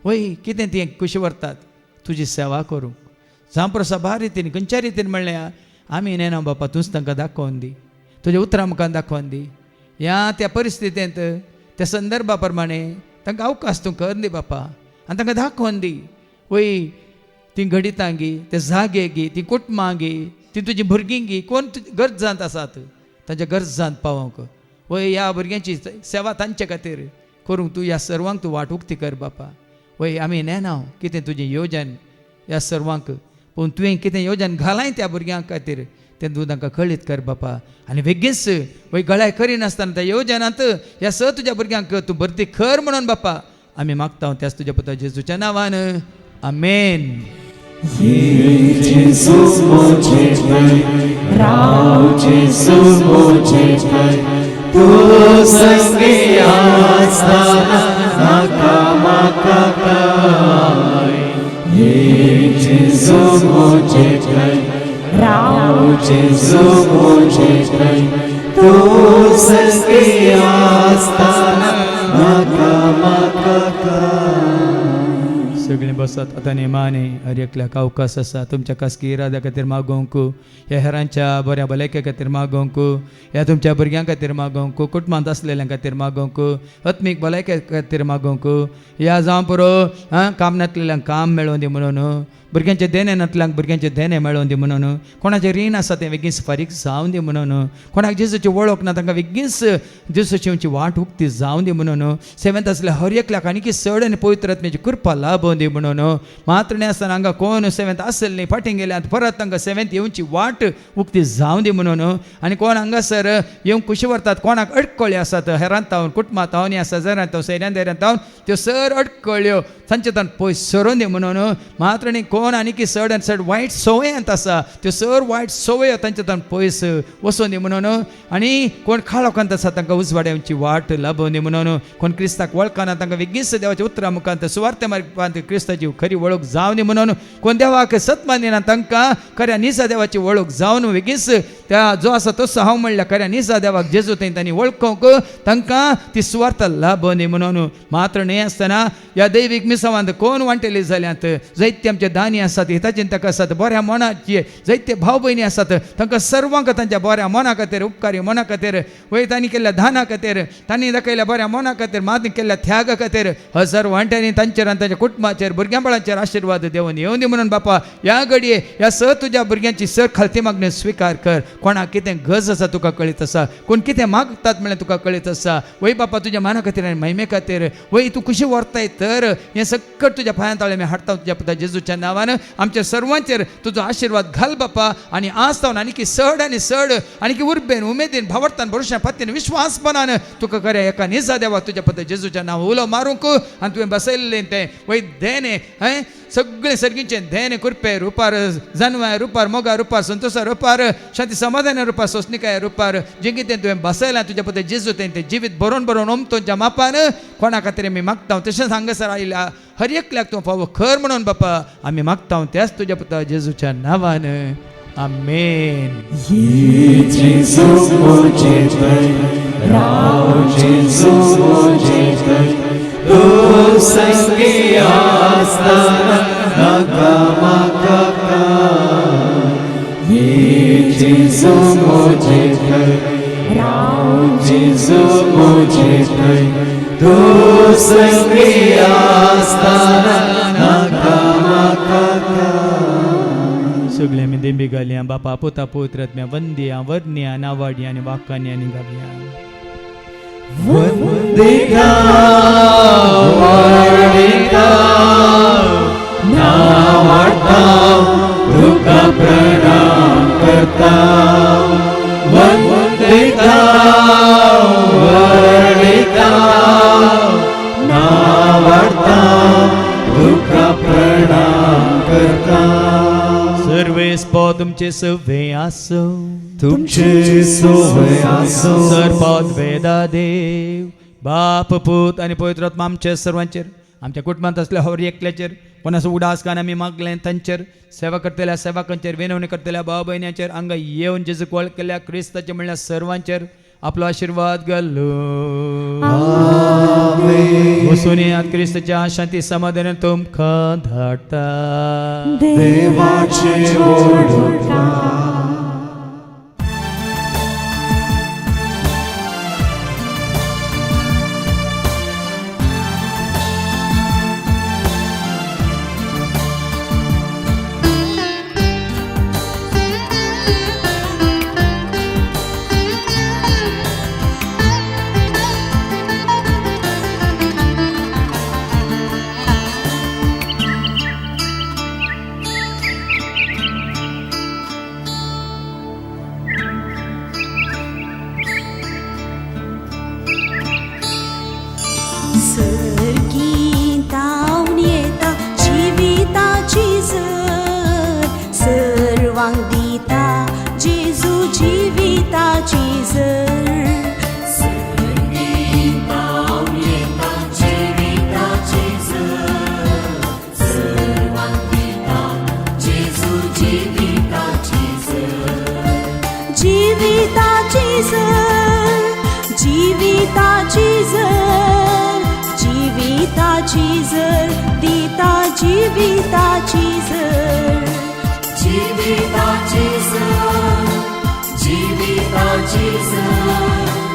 वय कितें ती खुशी व्हरतात तुजी सेवा करूंक. जावं प्रसभा रितीन खंयच्या रितीन म्हणलें आमी न्हय बापा तूंच तांकां दाखोवन दी, तुज्या उतरां आमकां दाखोवन दी. ह्या त्या परिस्थितींत त्या संदर्भा प्रमाणे तांकां अवकाश तूं कर दी बापा आनी तांकां दाखोवन दी. वय ती घडितां गी, ते जागे गी, ती कुटुंबां गी, ती तुजी भुरगीं गी, कोण गरजांत आसात तांच्या गरजांत पावोवंक वय ह्या भुरग्यांची सेवा तांचे खातीर करूंक तूं ह्या सर्वांक तूं वाट उक्ती कर बापा. वय आमी नेनाव कितें तुजें येवजन ह्या सर्वांक, पूण तुवें कितें येवजन घालाय त्या भुरग्यां खातीर तें तूं तांकां कळीत कर बापा. आनी बेगीनच वय गळाय करिनासतना त्या येवजनांत ह्या तुज्या भुरग्यांक तूं भरती कर म्हणून बापा आमी मागता त्याच तुज्या पुता जेजूच्या नांवान. आमेन. जेसू मोचे थंय राव, जेसू मोचे थंय तूं संगी आसतना नाका म्हाका काय. जेसू मोचे थंय राव, जेसू मोचे थंय तूं संगी आसतना नाका म्हाका काय. सगळीं बसत आतां नेमाने हर एकल्याक अवकाश आसा. तुमच्या खासगी इराद्या खातीर मागोवंक, ह्या हेरांच्या बऱ्या भलायके खातीर मागोवंक, ह्या तुमच्या भुरग्यां खातीर मागोवंक, कुटुंबांत आसलेल्या खातीर मागोवंक, आत्मीक भलायके खातीर मागोवंक, ह्या जावं पुरो काम नासलेल्यांक काम मेळोवन दी म्हणून, भुरग्यांचे देणे नातल्यांक भुरग्यांचे देणे मेळोवन दी म्हणून, कोणाचें रीण आसा तें बेगीन फारीक जावन दी म्हणून, कोणाक जेजूची वळख ना तांकां बेगीनच जेजूची वाट उक्ती जावन दी म्हणून, सेवेंत आसल्या हर एकल्याक आनी चड आनी पवित्र आत्म्याची कृपा लाभोवन दी म्हणून, मात्र न्ही आसतना हांगा कोण सेवेंत आसले न्ही फाटीं गेल्यात परत तांकां सेवेंत येवची वाट उक्ती जावन दी म्हणून, आनी कोण हांगासर येवंक कुशी व्हरतात कोणाक अडकळ्यो आसात हेरांत तावन कुटुंबांत तावन या शेजाऱ्यांत तावन सैऱ्यान देऱ्यांत तावन त्यो सर अडकळ्यो तांचे तान पयस सरोवन दी म्हणून, मात्र न्ही कोण आनी की चड आनी चड वायट संवयांत आसा त्यो सर वायट संवयो तांचे तान पयस वचोवन दी म्हणून, आनी कोण खाळोकांत आसा तांकां उजवाड्यांची वाट लाभोवन दी म्हणून, कोण क्रिस्ताक वळखना तांकां बेगीनच देवाच्या उतरा मुखांत सुवार्ते मार्गांत क्रिस्ताची खरी वळख जावन दी म्हणून, कोण देवाक सत्मान दिना तांकां खऱ्या निसा देवाची वळख जावन बेगीनच त्या जो आसा तसो हांव म्हणल्या खऱ्या निसा देवाक जेजू थंय तांणी वळखूंक तांकां ती सुवार्ता लाभोवन दी म्हणून, मात्र न्ही आसतना ह्या दैवीक मिसावांत कोण वांटेली जाल्यात, जायते आमचे दानी आसात हिताचीन ताका आसात बऱ्या मनाचे जायते भाव भयणी आसात तांकां सर्वांक तांच्या बऱ्या मना खातीर उपकारी मना खातीर वय तांणी केल्ल्या दाना खातीर तांणी दाखयल्या बऱ्या मना खातीर माती केल्ल्या त्यागा खातीर हजर वांट्यांनी तांचेर आनी तांच्या कुटुंबाचेर भुरग्यां बाळांचेर आशिर्वाद देवन येवन दी म्हणून बापा ह्या घडये ह्या तुज्या भुरग्यांची सर खालती मागणी स्विकार कर. कोणाक कितें गरज आसा तुका कळीत आसा, कोण कितें मागतात म्हळ्यार तुका कळीत आसा. वय बापा तुज्या मना खातीर आनी महिमे खातीर वय तूं खुशी व्हरताय तर हें सगळें तुज्या पांयां ताळें हाडटा तुज्या पुता जेजूच्या नांवान. आमच्या सर्वांचेर तुजो आशिर्वाद घाल बापा आनी आज तावन आनी की चड आनी चड आनी की उर्बेन उमेदीन भावर्थान भरोशान पत्तीन विश्वासपणान तुका खऱ्या एका निजा देवा तुज्या पुता जेजूच्या नांव उलो मारूंक आनी तुवें बसयल्लें तें वय देणे सगळे सर्गीचे देणे कृपे रुपार जानवाय रुपार मोगा रुपार संतोषा रुपार शांती समाधान रुपार सोसनिकाय रुपार जें कितें तुवें बसयलां तुज्या पुता जेजू तें जिवीत बरोवन बरोवन ओमतोच्या मापान कोणा खातीर आमी मागता तशेंच हांगासर आयल्या हर एकल्याक तूं फावो खर म्हणून बापा आमी मागता त्याच तुज्या पुता जेजूच्या नांवान. आमेन. जेसू मोचे थंय राव, जेसू मोचे थंय तूं संगी आसतना नाका म्हाका काय. जेसू मोचे थंय राव, जेसू मोचे थंय तूं संगी आसतना नाका म्हाका काय. सगळे आमी देंबी घालया बापा पुता पवित्र आत्म्या वंदया वर्ण्या नावाड्या आनी वाक्यांनी आनी गावया. वंदिता वर्णिता नावाडटा तुका प्रणाम करता. वंदिता वर्णिता नावाडटा तुका प्रणाम करता. सर्वे स्पो तुमचे सवे आसो तुमचे सोय आसो. सर्पाद वेदा देव बाप पूत आनी पवित्र आत्मा आमच्या सर्वांचेर आमच्या कुटुंबांत असल्या हर एकल्याचेर कोणाचो उडास कान आमी मागलें तांचेर सेवा करतल्या सेवकांचेर विनवणी करतल्या भाव भयण्याचेर हांगा येवन जेजूक वळख केल्या क्रिस्ताचे म्हणल्यार सर्वांचेर आपलो आशिर्वाद घालो. वचून येयात क्रिस्ताच्या शांती समाधान तुमकां धाडटा. देवाचे ओडोका. जीविताची जर जीविताची जर जीविताची जर दिता जीविताची जर जीविताची जर जीविताची जर